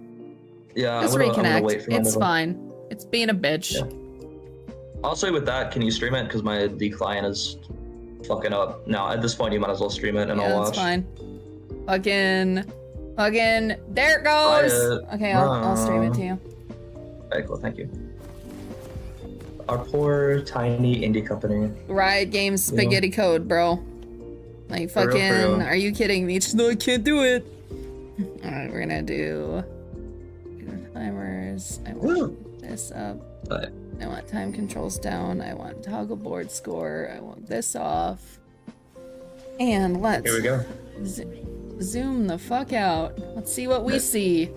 Yeah, just reconnect. It's fine. It's being a bitch. Yeah. Also, with that, can you stream it? Because the client is fucking up. Now, at this point, you might as well stream it and I'll watch. That's fine. Fucking. There it goes. Okay, I'll stream it to you. Very cool. Thank you. Our poor tiny indie company. Riot Games spaghetti code, bro. Like fucking, for real. Are you kidding me? Just no, I can't do it. All right, we're gonna do timers. I want this up. I want time controls down. I want toggle board score. I want this off. And let's here we go. Zoom the fuck out. Let's see what we see.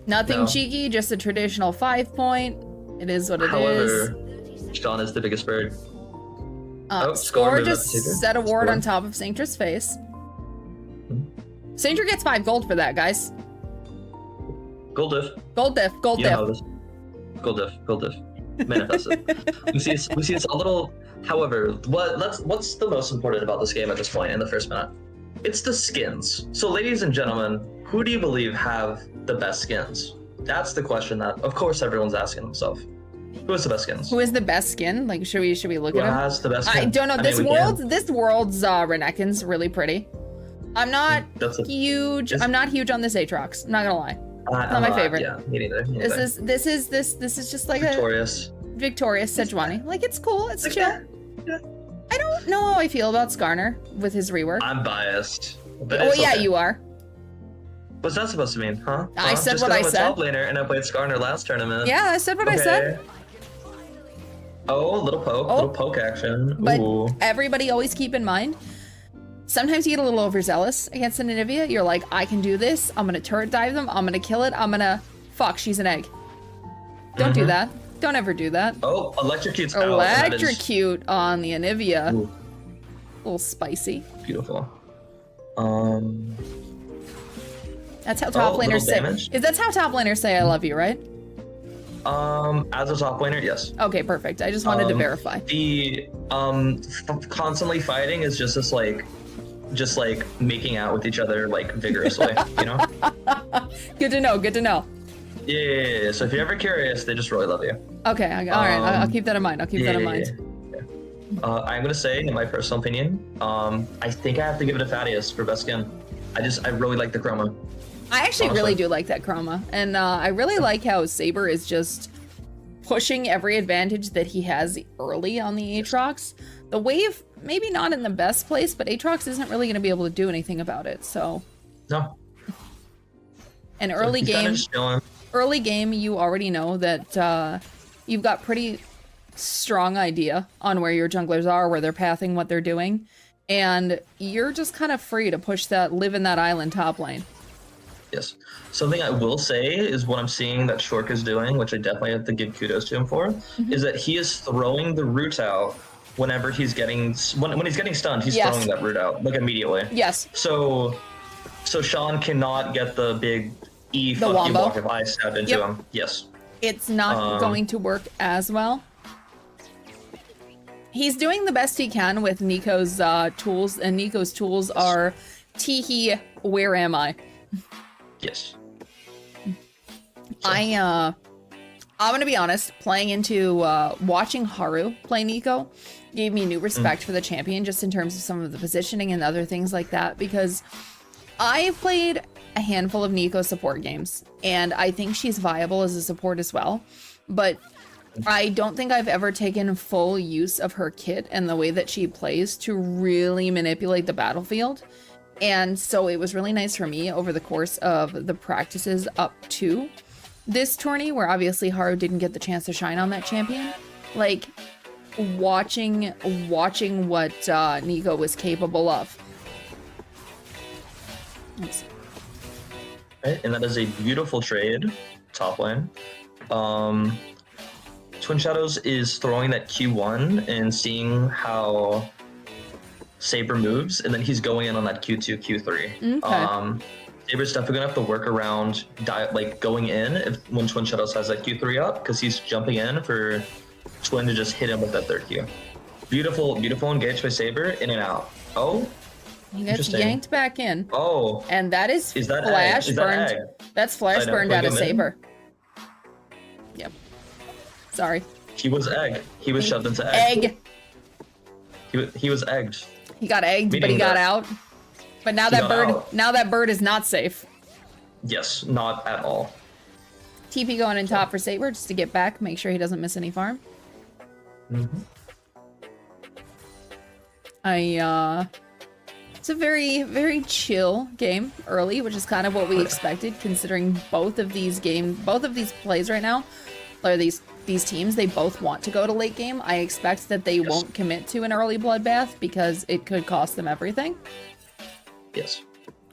Nothing cheeky, just a traditional 5-point. It is what it is. Sean is the biggest bird. Score just set a ward on top of Saintra's face. Saintra gets 5 gold for that, guys. Gold diff. Gold diff. Gold diff. Gold diff. Gold diff. Manifest it. we see it's a little. However, what's the most important about this game at this point in the first minute? It's the skins. So, ladies and gentlemen, who do you believe have the best skins? That's the question that, of course, everyone's asking themselves. Who has the best skins? Who is the best skin? Like, should we look at him? Who has the best skin? I don't know. This world's Renekin's really pretty. I'm not huge. I'm not huge on this Aatrox. I'm not gonna lie. It's not my favorite. Yeah, me neither. This is just like Victorious Sejuani. Like, it's cool. It's chill. Yeah. I don't know how I feel about Skarner with his rework. I'm biased. Oh yeah, you are. What's that supposed to mean, huh? I said what I said. I'm a top laner and I played Skarner last tournament. Yeah, I said what I said. Oh, little poke action. But everybody always keep in mind, sometimes you get a little overzealous against an Anivia. You're like, I can do this. I'm gonna turret dive them. I'm gonna kill it. Fuck, she's an egg. Don't do that. Don't ever do that. Oh, electrocute's out. Electrocute on the Anivia. A little spicy. Beautiful. That's how top laners say. Damage. That's how top laners say I love you, right? As a top laner, yes. Okay, perfect. I just wanted to verify. The constantly fighting is just this like making out with each other like vigorously, you know? Good to know. Good to know. Yeah. So if you're ever curious, they just really love you. Okay. All right. I'll keep that in mind. I'll keep that in mind. I'm gonna say, in my personal opinion, I think I have to give it to Thaddeus for best skin. I really like the chroma. I actually really do like that chroma, and I really like how Saber is just pushing every advantage that he has early on the Aatrox. The wave, maybe not in the best place, but Aatrox isn't really going to be able to do anything about it. So no. And early game, you already know that you've got pretty strong idea on where your junglers are, where they're pathing, what they're doing, and you're just kind of free to push that, live in that island top lane. Yes. Something I will say is what I'm seeing that Shork is doing, which I definitely have to give kudos to him for, is that he is throwing the root out whenever he's getting when he's getting stunned. He's throwing that root out like immediately. Yes. So Sean cannot get the big fuck you block if I stab into him. Yes. It's not going to work as well. He's doing the best he can with Nico's tools, and Nico's tools are teehee, where am I? Yes. I'm gonna be honest, playing into watching Haru play Nico gave me new respect for the champion, just in terms of some of the positioning and other things like that, because I've played a handful of Nico support games, and I think she's viable as a support as well, but I don't think I've ever taken full use of her kit and the way that she plays to really manipulate the battlefield. And so it was really nice for me over the course of the practices up to this tourney, where obviously Haru didn't get the chance to shine on that champion, like watching what Nico was capable of. Oops. Right, and that is a beautiful trade, top lane. Twin Shadows is throwing that Q1 and seeing how Saber moves, and then he's going in on that Q2, Q3. Okay. Saber's definitely gonna have to work around going in when Twin Shadows has that Q3 up, because he's jumping in for Twin to just hit him with that third Q. Beautiful engage by Saber, in and out. Oh, he gets yanked back in. Oh, and that is that flash burned. Egg? That's flash burned out of Saber. Yep. Sorry. He was egg. He was shoved into egg. He was egged. He got egged, but he got out. But now that bird is not safe. Yes, not at all. TP going in top for Saber just to get back, make sure he doesn't miss any farm. It's a very, very chill game early, which is kind of what we expected, considering both of these plays right now, or these teams, they both want to go to late game. I expect that they won't commit to an early bloodbath because it could cost them everything. Yes.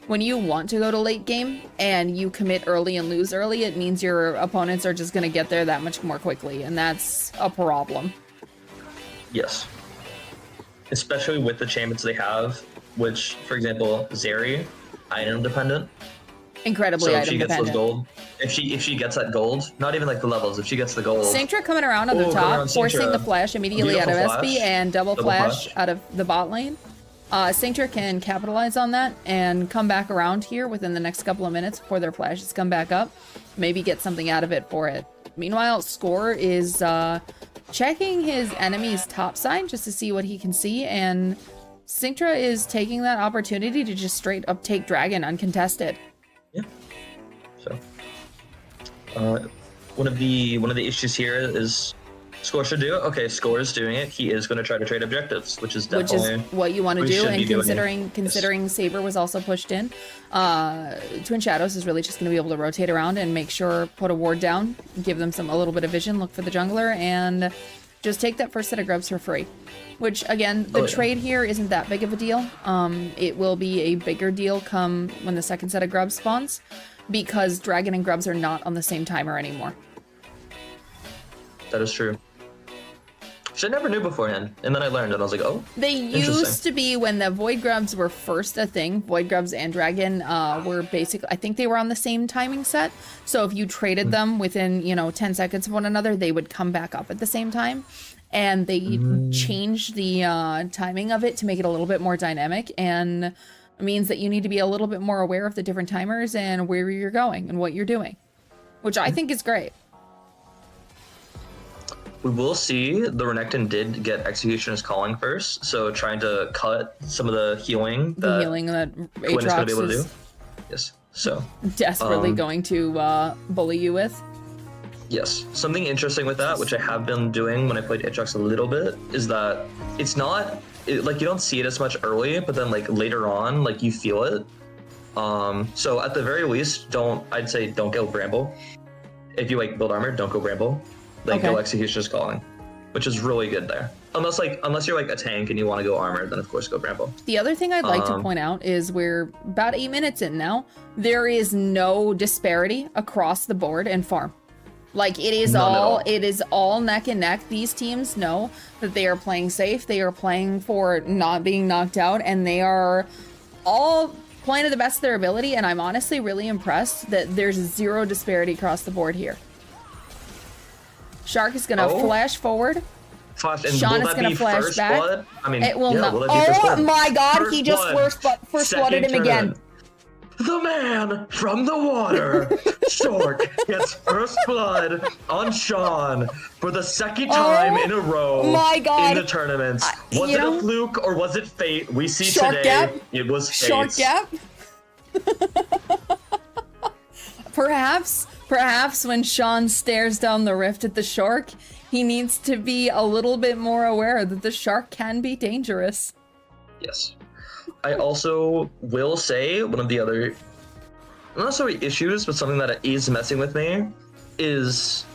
When you want to go to late game and you commit early and lose early, it means your opponents are just going to get there that much more quickly, and that's a problem. Yes. Especially with the champions they have, which, for example, Zeri, item dependent. Incredibly so item dependent. Gold, if she gets that gold, not even like the levels, if she gets the gold. Synctra coming around on the top, forcing the flash immediately out of SB and double flash out of the bot lane. Synctra can capitalize on that and come back around here within the next couple of minutes before their flashes come back up. Maybe get something out of it for it. Meanwhile, Score is checking his enemy's top side just to see what he can see, and Synctra is taking that opportunity to just straight up take Dragon uncontested. Yeah. So, one of the issues here is Score should do it. Okay, Score is doing it. He is going to try to trade objectives, which is definitely what you want to do. And considering Saber was also pushed in, Twin Shadows is really just going to be able to rotate around and make sure, put a ward down, give them a little bit of vision, look for the jungler, and just take that first set of grubs for free. Which, again, the trade here isn't that big of a deal. It will be a bigger deal come when the second set of grubs spawns, because Dragon and grubs are not on the same timer anymore. That is true. which I never knew beforehand. And then I learned, and I was like, oh, They used to be, when the Void Grubs were first a thing, Void Grubs and Dragon were basically, I think they were on the same timing set. So if you traded them within, 10 seconds of one another, they would come back up at the same time. And they changed the timing of it to make it a little bit more dynamic. And it means that you need to be a little bit more aware of the different timers and where you're going and what you're doing, which I think is great. We will see the Renekton did get Executioner's Calling first, so trying to cut some of the healing that Quinn is going to be able to do. Yes, so. Desperately going to bully you with. Yes, something interesting with that, which I have been doing when I played Aatrox a little bit, is that it's not, like you don't see it as much early, but then like later on, like you feel it. So at the very least, I'd say don't go Bramble. If you like build armor, don't go Bramble. Like go Executioner's Calling, which is really good there. Unless you're like a tank and you want to go armor, then of course go Bramble. The other thing I'd like to point out is we're about 8 minutes in now. There is no disparity across the board in farm. Like it is all neck and neck. These teams know that they are playing safe. They are playing for not being knocked out, and they are all playing to the best of their ability. And I'm honestly really impressed that there's zero disparity across the board here. Shark is gonna flash forward. And Sean is gonna flash back. Blood? I mean, it will not. Will oh my God! First he just first blooded him again. The man from the water, Stork, gets first blood on Sean for the second time in a row my God. in the tournament. Was it a fluke or was it fate? We see Shark today gap? It was fate. Shark gap? Perhaps when Sean stares down the rift at the shark, he needs to be a little bit more aware that the shark can be dangerous. Yes. I also will say one of the other, not necessarily issues, but something that is messing with me is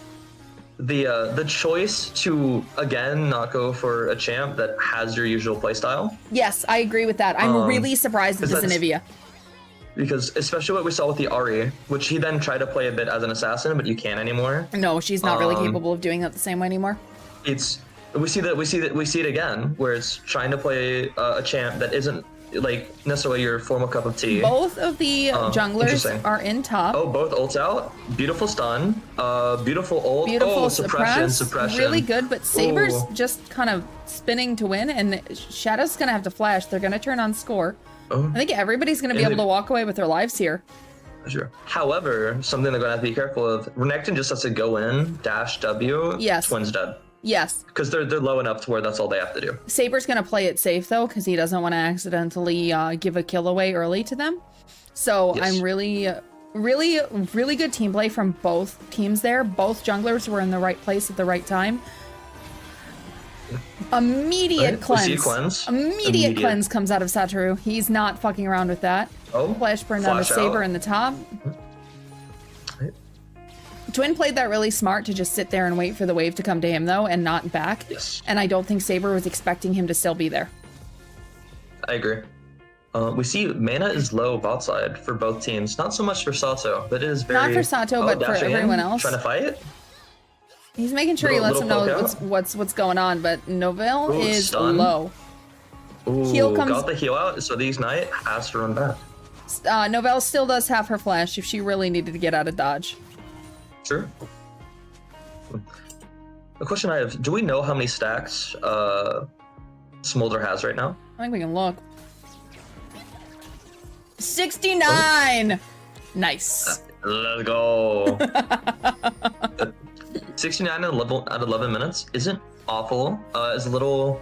the choice to again not go for a champ that has your usual playstyle. Yes, I agree with that. I'm really surprised with this Anivia. Because especially what we saw with the Ari, which he then tried to play a bit as an assassin, but you can't anymore. No, she's not really capable of doing that the same way anymore. We see it again, where it's trying to play a champ that isn't like necessarily your formal cup of tea. Both of the junglers are in top. Oh, both ults out. Beautiful stun. Beautiful ult. Beautiful suppression. Really good, but Saber's just kind of spinning to win, and Shadow's gonna have to flash. They're gonna turn on score. I think everybody's gonna be able to walk away with their lives here. Sure. However, something they're gonna have to be careful of. Renekton just has to go in, dash W. Yes. Twin's dead. Yes. Because they're low enough to where that's all they have to do. Saber's gonna play it safe though, because he doesn't want to accidentally give a kill away early to them. So I'm really good team play from both teams there. Both junglers were in the right place at the right time. Immediate cleanse. Immediate cleanse comes out of Satoru. He's not fucking around with that. Flash burn down to Saber in the top. Twin played that really smart to just sit there and wait for the wave to come to him though, and not back. Yes. And I don't think Saber was expecting him to still be there. I agree. We see mana is low bot side for both teams. Not so much for Sato, but it is very... Not for Sato, but for everyone else. Trying to fight? He's making sure he lets him know what's going on, but Novell is stun. low. Ooh, got the heal out, so the Ignite has to run back. Novell still does have her flash if she really needed to get out of dodge. Sure. The question I have, do we know how many stacks Smolder has right now? I think we can look. 69! Nice. Let's go. 69 at 11 minutes isn't awful. Is a little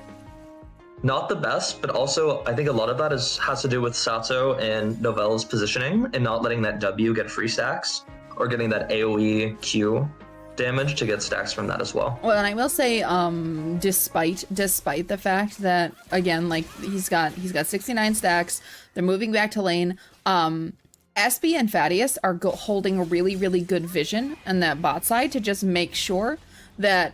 not the best, but also I think a lot of that has to do with Sato and Novell's positioning and not letting that W get free stacks or getting that AoE Q damage to get stacks from that as well. Well, and I will say, despite the fact that again, like he's got 69 stacks, they're moving back to lane. Espy and Thaddeus are holding a really, really good vision on that bot side to just make sure that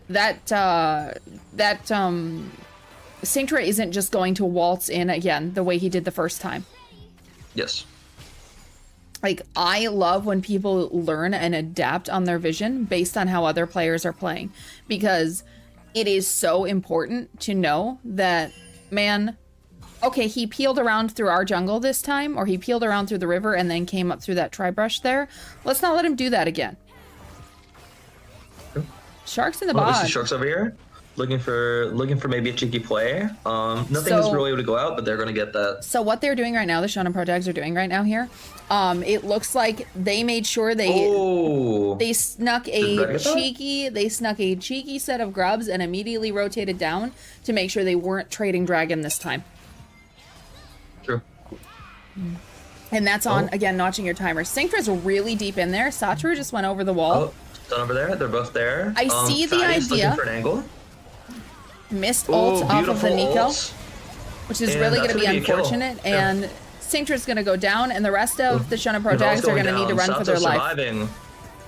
Synctra isn't just going to waltz in again the way he did the first time. Yes. Like, I love when people learn and adapt on their vision based on how other players are playing, because it is so important to know that, man, okay, he peeled around through our jungle this time, or he peeled around through the river and then came up through that tri-brush there. Let's not let him do that again. Sharks in the We bog. see sharks over here, looking for maybe a cheeky play. Nothing is really able to go out, but they're gonna get that. So what they're doing right now, the Shonen Pro Tags are doing right now here, it looks like they made sure they snuck a cheeky set of grubs and immediately rotated down to make sure they weren't trading dragon this time. True. And that's on again, notching your timer. Synctra's really deep in there. Satoru just went over the wall. Done over there. They're both there. I see the Fatty's idea. Looking for an angle. Missed ult off of the Nico, which is really going to be unfortunate. And Synctra's going to go down, and the rest of the Shonen Pro Tags are going to need to run for their life.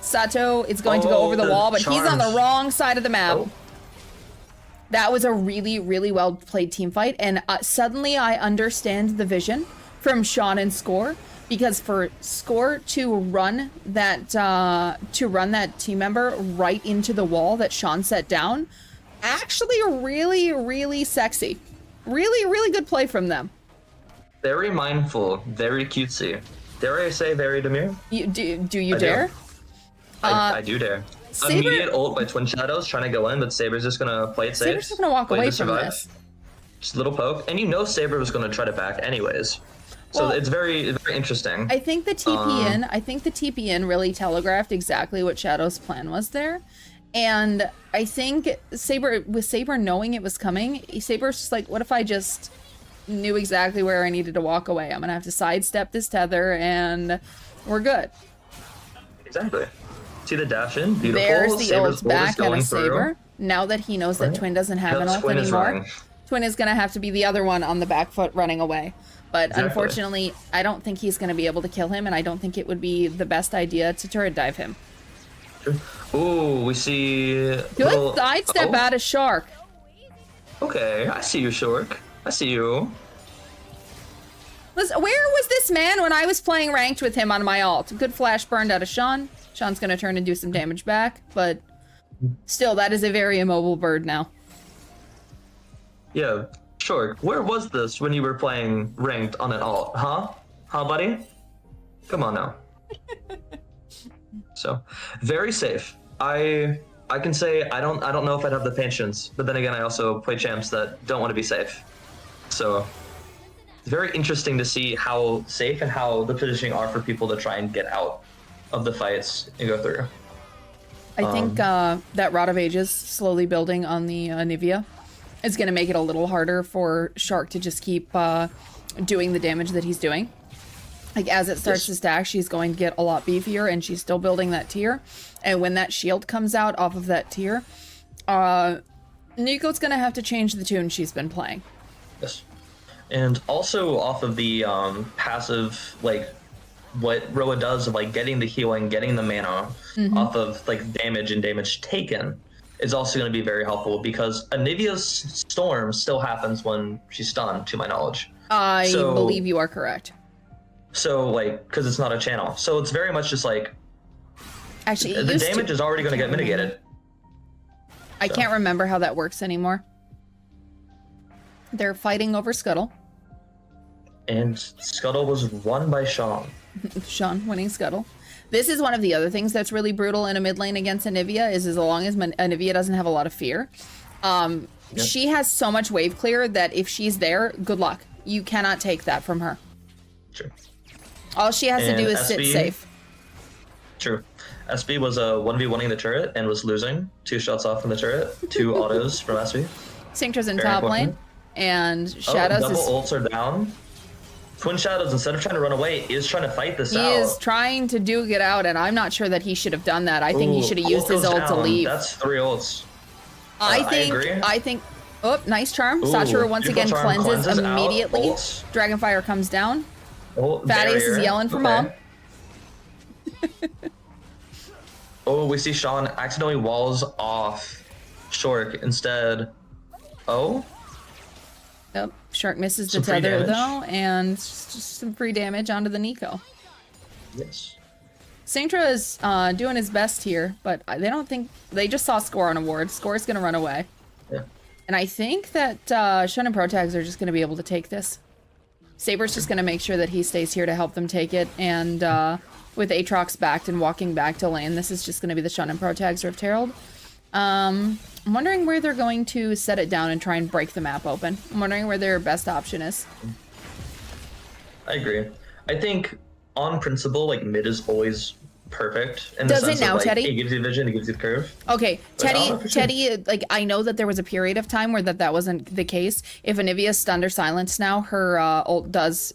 Sato is going to go over the wall, but he's on the wrong side of the map. That was a really, really well played team fight, and suddenly I understand the vision from Sean and Score, because for Score to run that team member right into the wall that Sean set down, actually really, really sexy. Really, really good play from them. Very mindful, very cutesy. Dare I say very demure? Do you dare? I do dare. Saber... Immediate ult by Twin Shadows trying to go in, but Saber's just gonna play it safe. Saber's just gonna walk away from this. Just a little poke, and you know Saber was gonna try to back anyways. So it's very, very interesting. I think the TP in really telegraphed exactly what Shadow's plan was there. And I think with Saber knowing it was coming, Saber's just like, what if I just knew exactly where I needed to walk away? I'm gonna have to sidestep this tether and we're good. Exactly. See the dash in? Beautiful. There's the Saber's ult back at a Saber. Through. Now that he knows that Twin doesn't have an ult anymore, Twin is gonna have to be the other one on the back foot running away. But unfortunately, I don't think he's going to be able to kill him, and I don't think it would be the best idea to turret dive him. Ooh, we see... Good sidestep at a shark. Okay, I see you, Shark. I see you. Where was this man when I was playing ranked with him on my ult? Good flash burned out of Sean. Sean's going to turn and do some damage back, but still, that is a very immobile bird now. Yeah. Sure. Where was this when you were playing ranked on an alt? Huh, buddy? Come on now. So, very safe. I can say I don't know if I'd have the patience, but then again, I also play champs that don't want to be safe. So, it's very interesting to see how safe and how the positioning are for people to try and get out of the fights and go through. I think that Rod of Ages slowly building on the Nivea is going to make it a little harder for Shark to just keep doing the damage that he's doing. Like, as it starts to stack, she's going to get a lot beefier, and she's still building that tier. And when that shield comes out off of that tier, Nico's going to have to change the tune she's been playing. Yes. And also off of the passive, like, what Roa does of, like, getting the healing, getting the mana off of, like, damage and damage taken, is also going to be very helpful, because Anivia's storm still happens when she's stunned, to my knowledge. I believe you are correct. So, like, because it's not a channel. So it's very much just like... Actually, the damage is already going to get mitigated. I can't remember how that works anymore. They're fighting over Scuttle. And Scuttle was won by Sean. Sean winning Scuttle. This is one of the other things that's really brutal in a mid lane against Anivia, is as long as Anivia doesn't have a lot of fear. She has so much wave clear that if she's there, good luck. You cannot take that from her. True. All she has to do is sit safe. True. SB was 1v1ing the turret and was losing 2 shots off from the turret, 2 autos from SB. Synctra's in top lane, and Shadows double ults are down. Twin Shadows, instead of trying to run away, is trying to fight this out. He is trying to duke it out, and I'm not sure that he should have done that. I think he should have used his ult to leave. That's 3 ults. I think. Oh, nice charm. Satoru once again cleanses immediately. Dragonfire comes down. Fat Ace is yelling for mom. We see Sean accidentally walls off Shork instead. Yep, Shark misses the tether though, and just some free damage onto the Nico. Yes. Synctra is doing his best here, but they don't think they just saw Score on a ward. Score's gonna run away. Yeah. And I think that Shonen Pro Tags are just going to be able to take this. Saber's just going to make sure that he stays here to help them take it, and with Aatrox backed and walking back to lane, this is just going to be the Shonen Pro Tags Rift Herald. I'm wondering where they're going to set it down and try and break the map open. I'm wondering where their best option is. I agree. I think on principle, like mid is always perfect. In Does the sense it now, of, like, Teddy? It gives you vision, it gives you the curve. Okay, But I don't know for sure. Teddy, like, I know that there was a period of time where that wasn't the case. If Anivia is stunned or silenced now, her ult does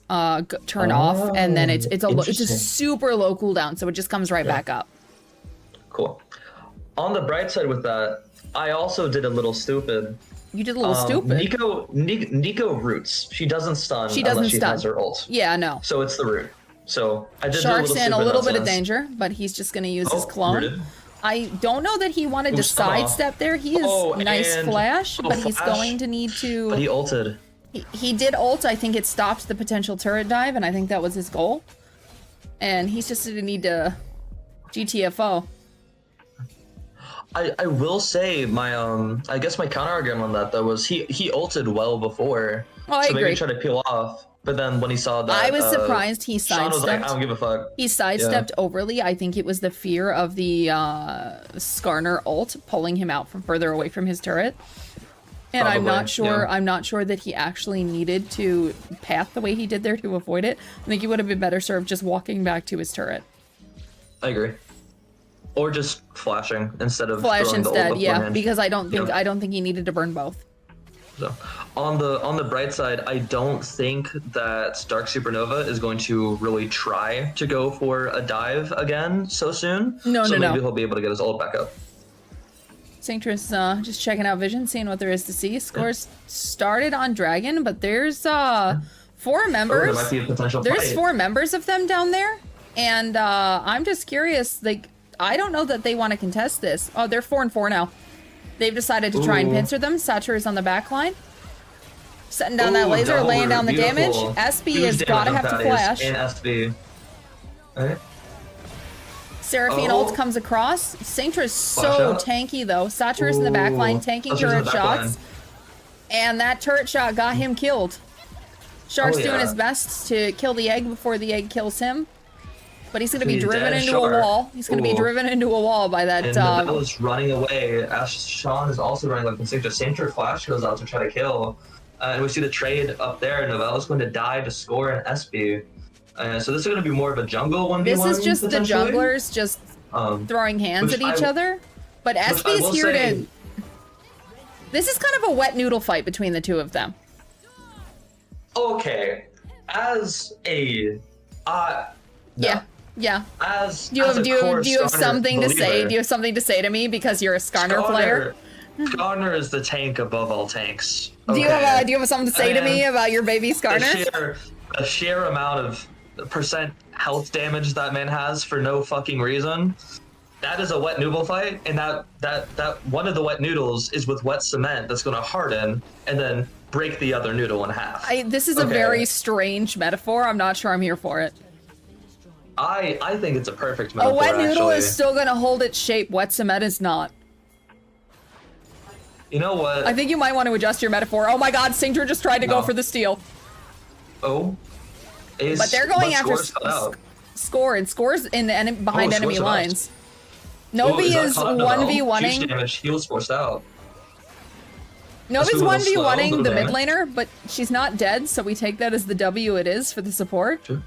turn off, and then it's a interesting. super low cooldown, so it just comes right back up. Cool. On the bright side with that, I also did a little stupid. You did a little stupid. Nico roots. She doesn't stun She doesn't unless she stun. has her ult. Yeah, no. So it's the root. So I did Shark's do in a stupid little that bit of sense. danger, but he's just going to use his Oh, clone. rooted. I don't know that he wanted to Ooh, stun off. sidestep there. He is nice and- flash, oh, but he's flash. going to need to... But he ulted. He did ult. I think it stopped the potential turret dive, and I think that was his goal. And he's just going to need to GTFO. I will say my I guess my counter argument on that though was he ulted well before. Oh, I so maybe agree. he tried to peel off. But then when he saw that I was surprised he Sean was like, sidestepped. I don't give a fuck. He sidestepped overly. I think it was the fear of the Skarner ult pulling him out from further away from his turret. And I'm Probably, not sure. yeah. I'm not sure that he actually needed to path the way he did there to avoid it. I think he would have been better served just walking back to his turret. I agree. Or just flashing instead of Flash throwing the ult instead, yeah, beforehand. because I don't think Yep. I don't think he needed to burn both. So on the bright side, I don't think that Dark Supernova is going to really try to go for a dive again so soon. No, so no, maybe no. he'll be able to get his ult back up. Sanctress just checking out Vision, seeing what there is to see. Scores started on Dragon, but there's 4 members. there might be a potential There's fight. 4 members of them down there, and I'm just curious. Like, I don't know that they want to contest this. Oh, they're 4 and 4 now. They've decided to try and Ooh. pincer them. Sacher is on the back line, setting down that Ooh, laser, double laying down the beautiful. damage. SB Huge has got to damage have on to Thaddeus flash. And SB. Alright. Seraphine Oh. ult comes across. Sanctress Flash so out. tanky though. Sacher is in the back line, Ooh. tanking Sacher's in turret the back line. shots. And that turret shot got him killed. Shark's Oh, doing yeah. his best to kill the egg before the egg kills him. But he's going to be He's driven dead, into Shark. a wall. He's going to be Ooh. driven into a wall by that. And Novella's running away. Sean is also running like the Sanctor Flash goes out to try to kill. And we see the trade up there. Novella's going to die to score an SB. So this is going to be more of a jungle 1v1. This is just the potentially. junglers just throwing hands at which each I- other. But which I SB is will here say- to... This is kind of a wet noodle fight between the two of them. Okay. As a... Yeah. Yeah. As Do you have, as a core do you have Skarner something to say? believer, Do you have something to say to me because you're a Skarner player? Skarner is the tank above all tanks. Do you have something to say to me And about your baby Skarner? The sheer amount of percent health damage that man has for no fucking reason. That is a wet noodle fight, and that one of the wet noodles is with wet cement that's going to harden and then break the other noodle in half. This is a Okay. very strange metaphor. I'm not sure I'm here for it. I think it's a perfect A metaphor. wet noodle actually. is still going to hold its shape. Wet cement is not. You know what? I think you might want to adjust your metaphor. Oh my god, Singer just tried to go No. for the steal. Oh. But they're going after Scores cut out. Score, and Score's in the behind Oh, enemy Score's out. lines. Oh, Novi that is caught? No. Huge 1v1ing. damage. He was forced out. Novi's That's a little slow, 1v1ing little the mid damage. laner, but she's not dead, so we take that as the W it is for the support. True.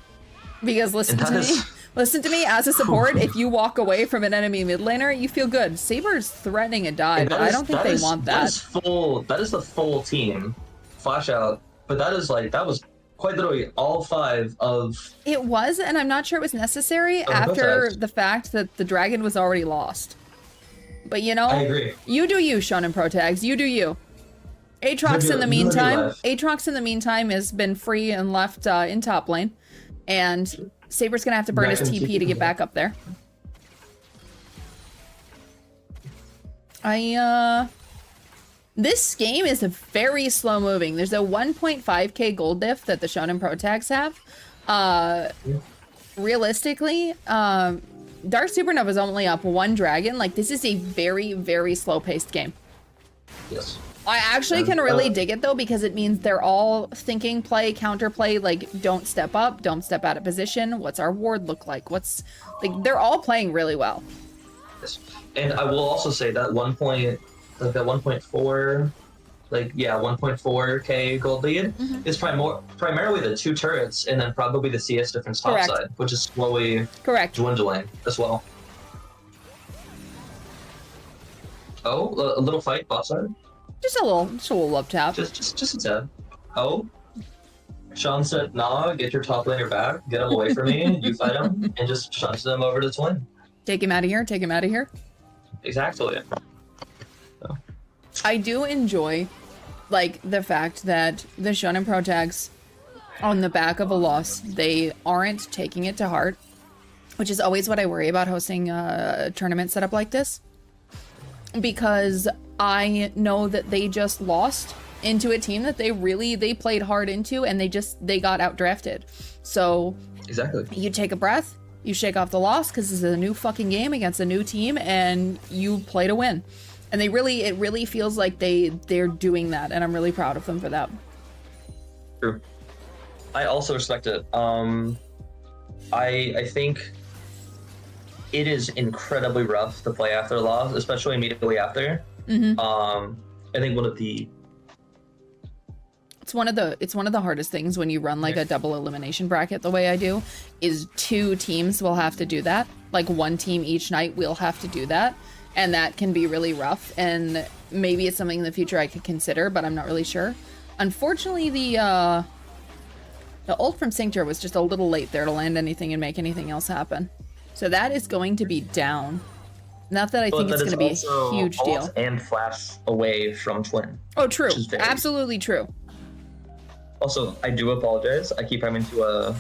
Because listen And to that me. is- Listen to me, as a support, if you walk away from an enemy mid laner, you feel good. Saber's threatening a dive, And but that I is- don't think that they is- want That that. is full. That is the full team. Flash out. But that is like that was quite literally all 5 of. It was, and I'm not sure it was necessary Oh, after perfect. the fact that the dragon was already lost. But you know, I agree. you do you, Shonen Pro Tags. You do you. Aatrox in the Live your meantime, life. Aatrox in the meantime has been free and left in top lane, and Saber's gonna have to burn his Back in TP to get back up there. This game is very slow moving. There's a 1.5k gold diff that the Shonen Pro Tags have. Realistically, Dark Supernova is only up 1 dragon. Like, this is a very, very slow paced game. Yes. I actually can really dig it though, because it means they're all thinking play, counterplay, like don't step up, don't step out of position. What's our ward look like? What's like they're all playing really well. Yes. And I will also say that 1.4, like yeah, 1.4k gold lead is primarily the 2 turrets and then probably the CS difference topside, which is slowly dwindling as well. Oh, a little fight bot side. Just a little love tap. Just a tad. Oh, Sean said, "Nah, get your top laner back, get him away from me, you fight him, and just shunt them over to twin." Take him out of here. Take him out of here. Exactly. So. I do enjoy, like, the fact that the Shonen Pro tags, on the back of a loss, they aren't taking it to heart, which is always what I worry about hosting a tournament setup like this. Because I know that they just lost into a team that they played hard into, and they got outdrafted. So exactly, you take a breath, you shake off the loss, because this is a new fucking game against a new team, and you play to win. And it really feels like they're doing that, and I'm really proud of them for that. True. I also respect it. I think it is incredibly rough to play after a loss, especially immediately after. I think it's one of the hardest things when you run like a double elimination bracket the way I do, is 2 teams will have to do that. Like 1 team each night will have to do that, and that can be really rough. And maybe it's something in the future I could consider, but I'm not really sure. Unfortunately, the ult from Cincture was just a little late there to land anything and make anything else happen. So that is going to be down. Not that I think it's going to be a huge deal. And flash away from twin. Oh, true. Absolutely true. Also, I do apologize. I keep having to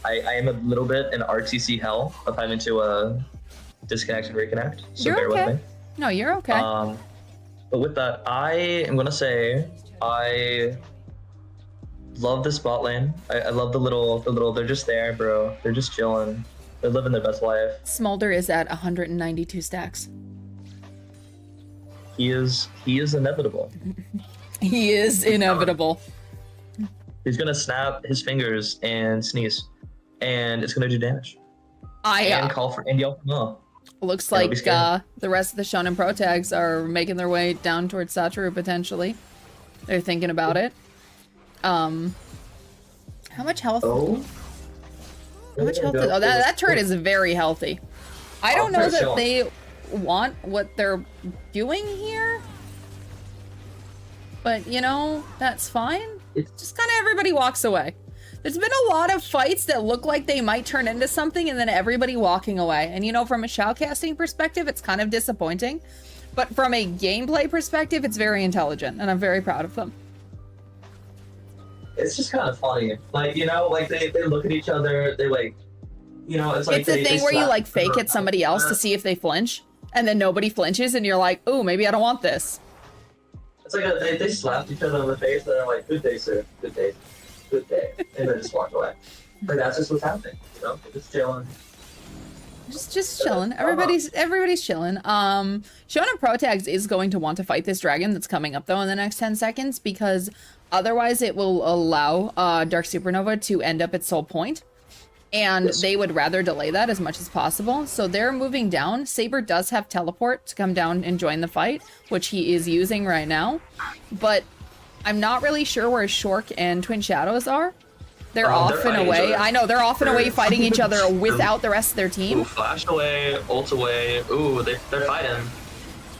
I am a little bit in RTC hell of having to disconnect and reconnect. So bear with me. No, you're okay. But with that, I am gonna say I love this bot lane. I love the little. They're just there, bro. They're just chilling. They're living their best life. Smolder is at 192 stacks. He is inevitable. He is inevitable. He's gonna snap his fingers and sneeze, and it's gonna do damage. And call for yell. No. Looks like the rest of the Shonen Pro tags are making their way down towards Satoru potentially. They're thinking about it. How much health? How much health? That turret is very healthy. I don't know that they want what they're doing here, but you know, that's fine. It's just kind of everybody walks away. There's been a lot of fights that look like they might turn into something, and then everybody walking away. And you know, from a shoutcasting perspective, it's kind of disappointing, but from a gameplay perspective, it's very intelligent, and I'm very proud of them. It's just kind of funny, like, you know, like they look at each other, they like, you know, it's like it's a thing where you like fake at somebody else to see if they flinch, and then nobody flinches, and you're like, ooh, maybe I don't want this. It's like they slapped each other on the face, and they're like, good day, sir, good day, good day, and then just walked away. Like that's just what's happening, you know, they're just chilling. Just chilling. Everybody's chilling. Shonen Pro Tags is going to want to fight this dragon that's coming up though in the next 10 seconds, because otherwise it will allow Dark Supernova to end up at Soul Point, and they would rather delay that as much as possible. So they're moving down. Saber does have teleport to come down and join the fight, which he is using right now, but I'm not really sure where Shork and Twin Shadows are. They're off and away. I know, they're off and away fighting each other without the rest of their team. Ooh, flash away, ult away. Ooh, they're fighting.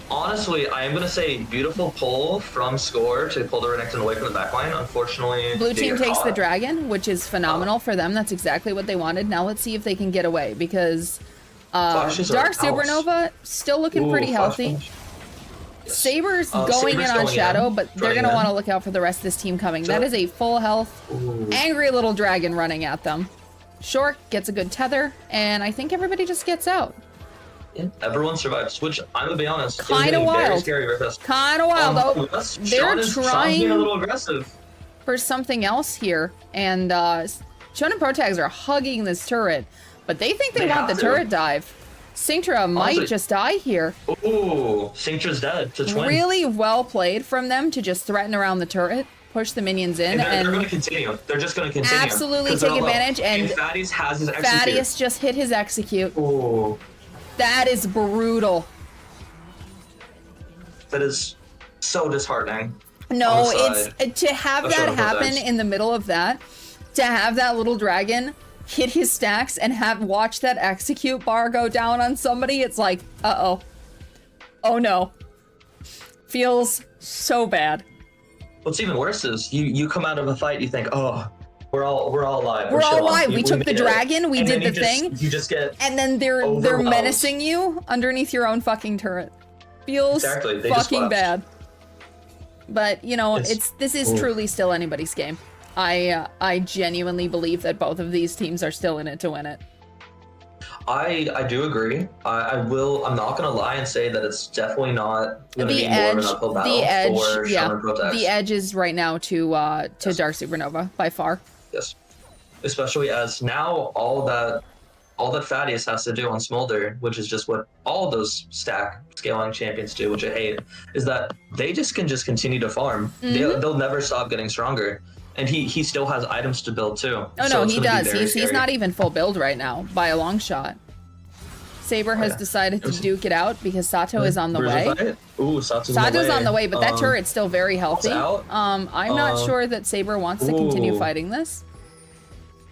Honestly, I am going to say beautiful pull from Score to pull the Renekton away from the backline. Unfortunately, Blue team takes the dragon, which is phenomenal for them. That's exactly what they wanted. Now let's see if they can get away, because Dark Supernova still looking pretty healthy. Saber's going in on Shadow, but they're going to want to look out for the rest of this team coming. That is a full health, angry little dragon running at them. Short gets a good tether, and I think everybody just gets out. Yeah, everyone survives, which I'm gonna be honest, kind of wild. Kind of wild, though. They're trying a little aggressive for something else here, and Shonen Pro Tags are hugging this turret, but they think they want the turret dive. Cinctra might Honestly- just die here. Ooh, Cinctra's dead to twin. Really well played from them to just threaten around the turret, push the minions in, And they're and going to continue. They're just going to continue. absolutely 'Cause they're take low. advantage. And Thaddeus has his execute. Thaddeus just hit his execute. Ooh, That is brutal. that is so disheartening. No, On the it's to have of that Shadow happen Vortex. in the middle of that, to have that little dragon hit his stacks and watch that execute bar go down on somebody. It's like, oh no, feels so bad. What's even worse is you come out of a fight, you think, oh, we're all alive. We're all chilling. alive. We took the made it." dragon. We And did then the you thing. You just get And then they're overwhelmed. menacing you underneath your own fucking turret. Feels Exactly, they just fucking left. bad. But you know, It's- this is truly still anybody's game. I genuinely believe that both of these teams are still in it to win it. I do agree. I'm not gonna lie and say that it's definitely not gonna The be more of edge, an uphill battle the edge, for yeah, Shaman Protex. the edge is right now to Dark Supernova by far. Yes, especially as now all that Thaddeus has to do on Smolder, which is just what all those stack scaling champions do, which I hate, is that they can continue to farm. They'll never stop getting stronger, and he still has items to build too. Oh So no, it's he gonna be does. very He's scary. not even full build right now by a long shot. Saber has yeah. decided to duke it out because Sato is on the Where's way. fight? Ooh, Sato's on the way, but that turret's still very healthy. out? I'm not sure that Saber wants to continue fighting this.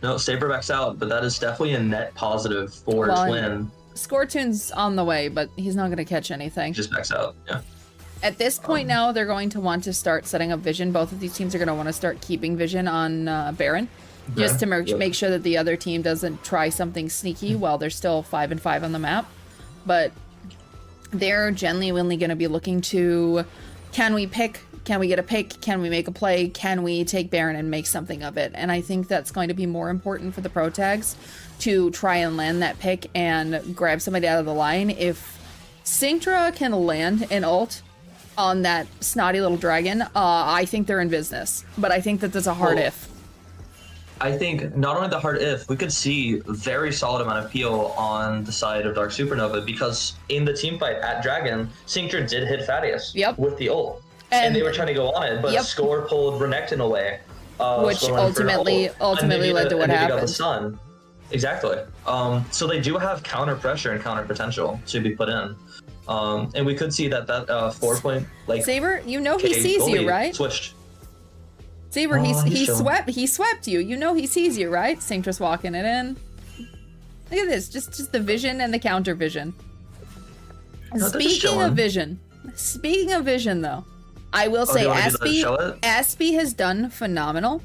No, Saber backs out, but that is definitely a net positive for Well, Twin. Scortoon's on the way, but he's not going to catch anything. Just backs out, yeah. At this point now, they're going to want to start setting up vision. Both of these teams are going to want to start keeping vision on Baron, just to make sure that the other team doesn't try something sneaky while they're still 5-5 on the map. But they're genuinely going to be looking to, can we pick? Can we get a pick? Can we make a play? Can we take Baron and make something of it? And I think that's going to be more important for the pro tags to try and land that pick and grab somebody out of the line. If Cinctra can land an ult on that snotty little dragon, I think they're in business. But I think that there's a hard if. I think not only the hard if, we could see a very solid amount of peel on the side of Dark Supernova, because in the team fight at Dragon, Cinctra did hit Thaddeus with the ult. And they were trying to go on it, but Score pulled Renekton away. Which ultimately led to what Got the happened. stun. Exactly. So they do have counter pressure and counter potential to be put in. And we could see that 4-point Saber, you know he K sees goalie you, right? Switched. Saber, he swept you. You know he sees you, right? Cinctra's walking it in. Look at this, just the vision and the counter vision. No, Speaking of vision though, I will say Aspie has done phenomenal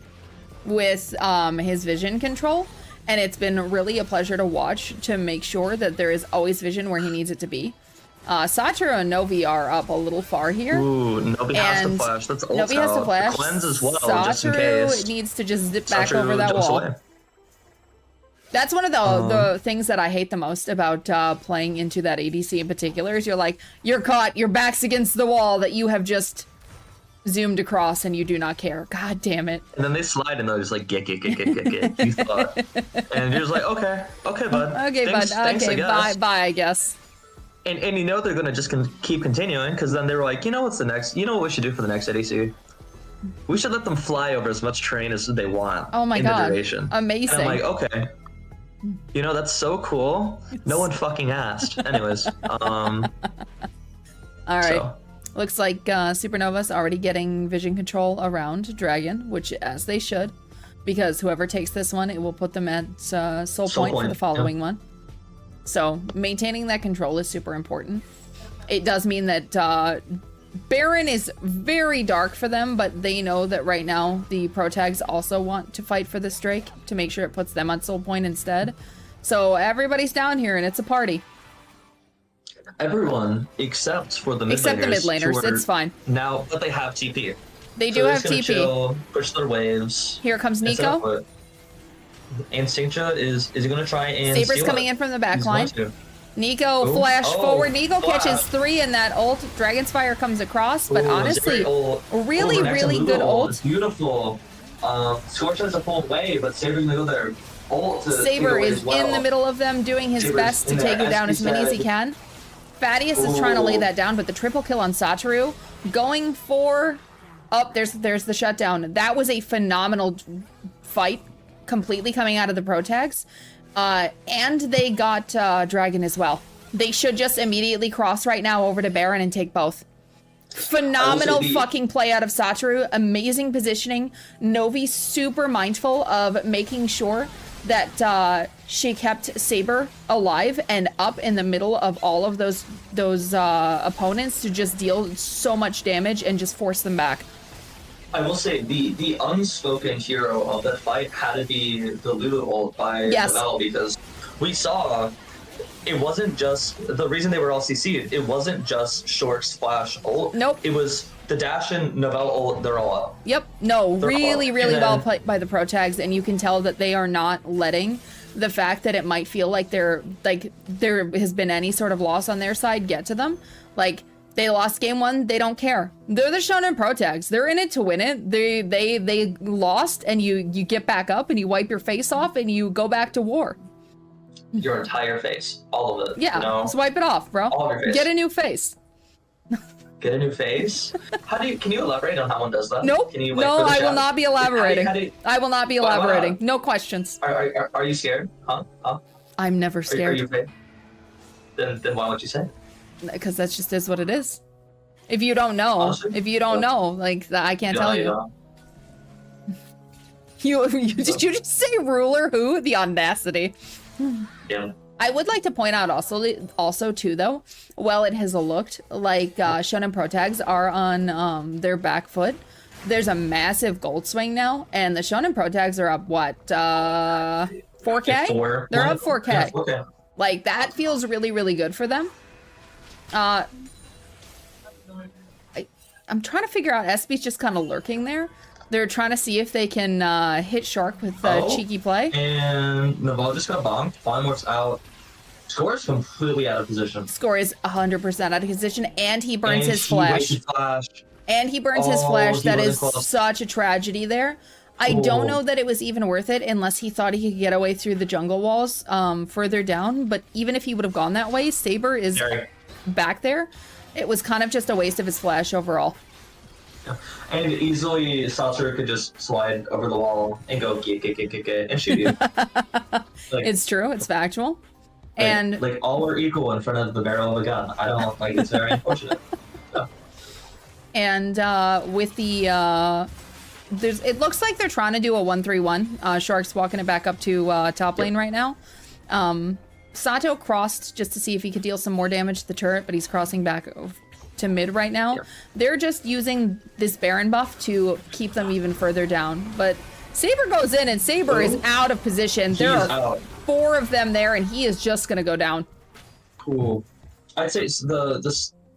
with his vision control, and it's been really a pleasure to watch to make sure that there is always vision where he needs it to be. Satoru and Novi are up a little far here. Ooh, Novi has to flash. That's ult Novi has to out. flash. Cleanse as well, Satoru just in case. needs to just zip back Satoru over that jumps wall. away. That's one of the things that I hate the most about playing into that ADC in particular is you're caught, your back's against the wall that you have just zoomed across and you do not care. God damn it. And then they slide and they're just like, get. You thought. And you're just like, okay, bud. Okay, Thanks, I guess. bye, I guess. And you know they're gonna just keep continuing, because then they were like, you know what we should do for the next ADC? We should let them fly over as much terrain as they want. Oh my in god, the duration. amazing. And I'm like, okay. You know, that's so cool. No one fucking asked. Anyways, all right. So. Looks like Supernova's already getting vision control around Dragon, which as they should, because whoever takes this one, it will put them at soul point for the following one. So maintaining that control is super important. It does mean that Baron is very dark for them, but they know that right now the pro tags also want to fight for this Drake to make sure it puts them on soul point instead. So everybody's down here and it's a party. Everyone except for the mid laners. Except the mid laners, it's fine. Now, but they have TP. They So do they're have just gonna TP. chill, push their waves. Here comes and set Nico. up it. And Cinctra is going to try and Saber's steal coming it. in from the He's back going line. to. Nico Ooh. flash Oh, forward. Nico flash. catches 3 in that ult. Dragon's Fire comes across, but Ooh, honestly, Zeri ult. really, Renekton really blue good ult. ult. It's beautiful. Scorch has a full way, but Saber's going to go there ult to Saber take away is as well. in the middle of them, doing his Saber's best to in take there, it down as as you many as he said. can. Thaddeus is trying to lay Ooh. that down, but the triple kill on Satoru, going for... Oh, there's the shutdown. That was a phenomenal fight, completely coming out of the pro tags. And they got Dragon as well. They should just immediately cross right now over to Baron and take both. Phenomenal fucking play out of Satoru. Amazing positioning. Novi super mindful of making sure that she kept Saber alive and up in the middle of all of those opponents to just deal so much damage and just force them back. I will say the unspoken hero of that fight had to be the Lulu ult by Yes. Novell, because we saw it wasn't just the reason they were all CC'd. It wasn't just short splash ult. Nope. It was the dash and Novell ult. They're all up. Yep. No, They're really, all- really and well then- played by the pro tags, and you can tell that they are not letting the fact that it might feel like there has been any sort of loss on their side get to them. Like, they lost game one, they don't care. They're the Shonen pro tags. They're in it to win it. They lost, and you get back up and you wipe your face off and you go back to war. Your entire face, all of it. Yeah, You know? just wipe it off, bro. All of your face. Get a new face. Get a new face. Can you elaborate on how one does that? Nope. Can you wait No, for the I will chat? not be elaborating. How do you- I will not be Why not? elaborating. No questions. Are you scared? Huh? I'm never Are scared. you afraid? Then why would you say? Because that's just is what it is. If you don't know, Honestly, like I can't tell you. know. Did you just say ruler? Who? The audacity. Yeah. I would like to point out also too though, while it has looked like Shonen Pro tags are on their back foot, there's a massive gold swing now, and the Shonen Pro tags are up what 4K? Four. They're up 4K. Yeah, 4K. Like that feels really, really good for them. I'm trying to figure out, SB's just kind of lurking there. They're trying to see if they can hit Shark with cheeky play. And Naval just got bombed. Polymorph's out. Score is completely out of position. Score is 100% out of position, and he burns And his he flash. wasted flash. And he burns his Oh, flash. he That is wasn't close. such a tragedy there. I don't know that it was even worth it unless he thought he could get away through the jungle walls further down. But even if he would have gone that way, Saber is back there. It was kind of just a waste of his flash overall. And easily Satoru could just slide over the wall and go get, and shoot you. It's true. It's factual. And like all are equal in front of the barrel of a gun. I don't like it's very unfortunate. And with the it looks like they're trying to do a 1-3-1. Shark's walking it back up to top lane right now. Sato crossed just to see if he could deal some more damage to the turret, but he's crossing back to mid right now. They're just using this Baron buff to keep them even further down. But Saber goes in, and Saber is out of position. There are 4 of them there, and he is just gonna go down. Cool. I'd say the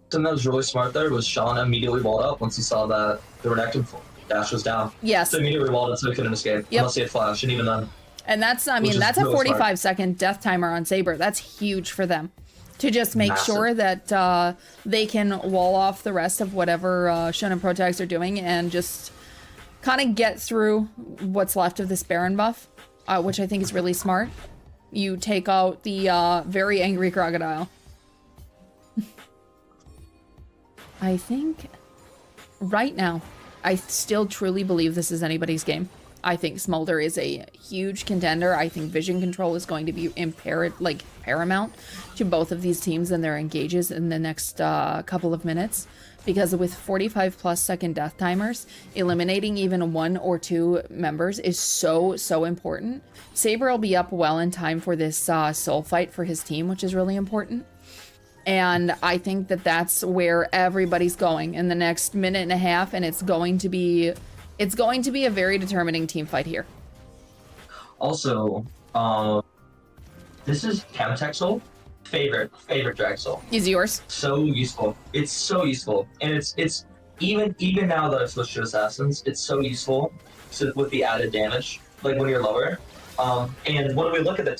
thing that was really smart there was Sean immediately walled up once he saw that the reactive dash was down. Yes. So immediately walled it so he couldn't escape. Yep. Unless he had flash, and even then. And that's, I Which mean, is that's a really 45-second death timer on Saber. That's huge for them. To just make Massive. sure that they can wall off the rest of whatever Shonen Pro tags are doing and just kind of get through what's left of this Baron buff, which I think is really smart. You take out the very angry crocodile. I think right now, I still truly believe this is anybody's game. I think Smolder is a huge contender. I think vision control is going to be paramount to both of these teams and their engages in the next couple of minutes. Because with 45+ second death timers, eliminating even 1 or 2 members is so important. Saber will be up well in time for this soul fight for his team, which is really important. And I think that that's where everybody's going in the next minute and a half, and it's going to be a very determining team fight here. Also, this is Chemtech Soul. Favorite drag soul. Is yours. So useful. It's so useful. And it's even now that I've switched to Assassins, it's so useful with the added damage, like when you're lower. And when we look at the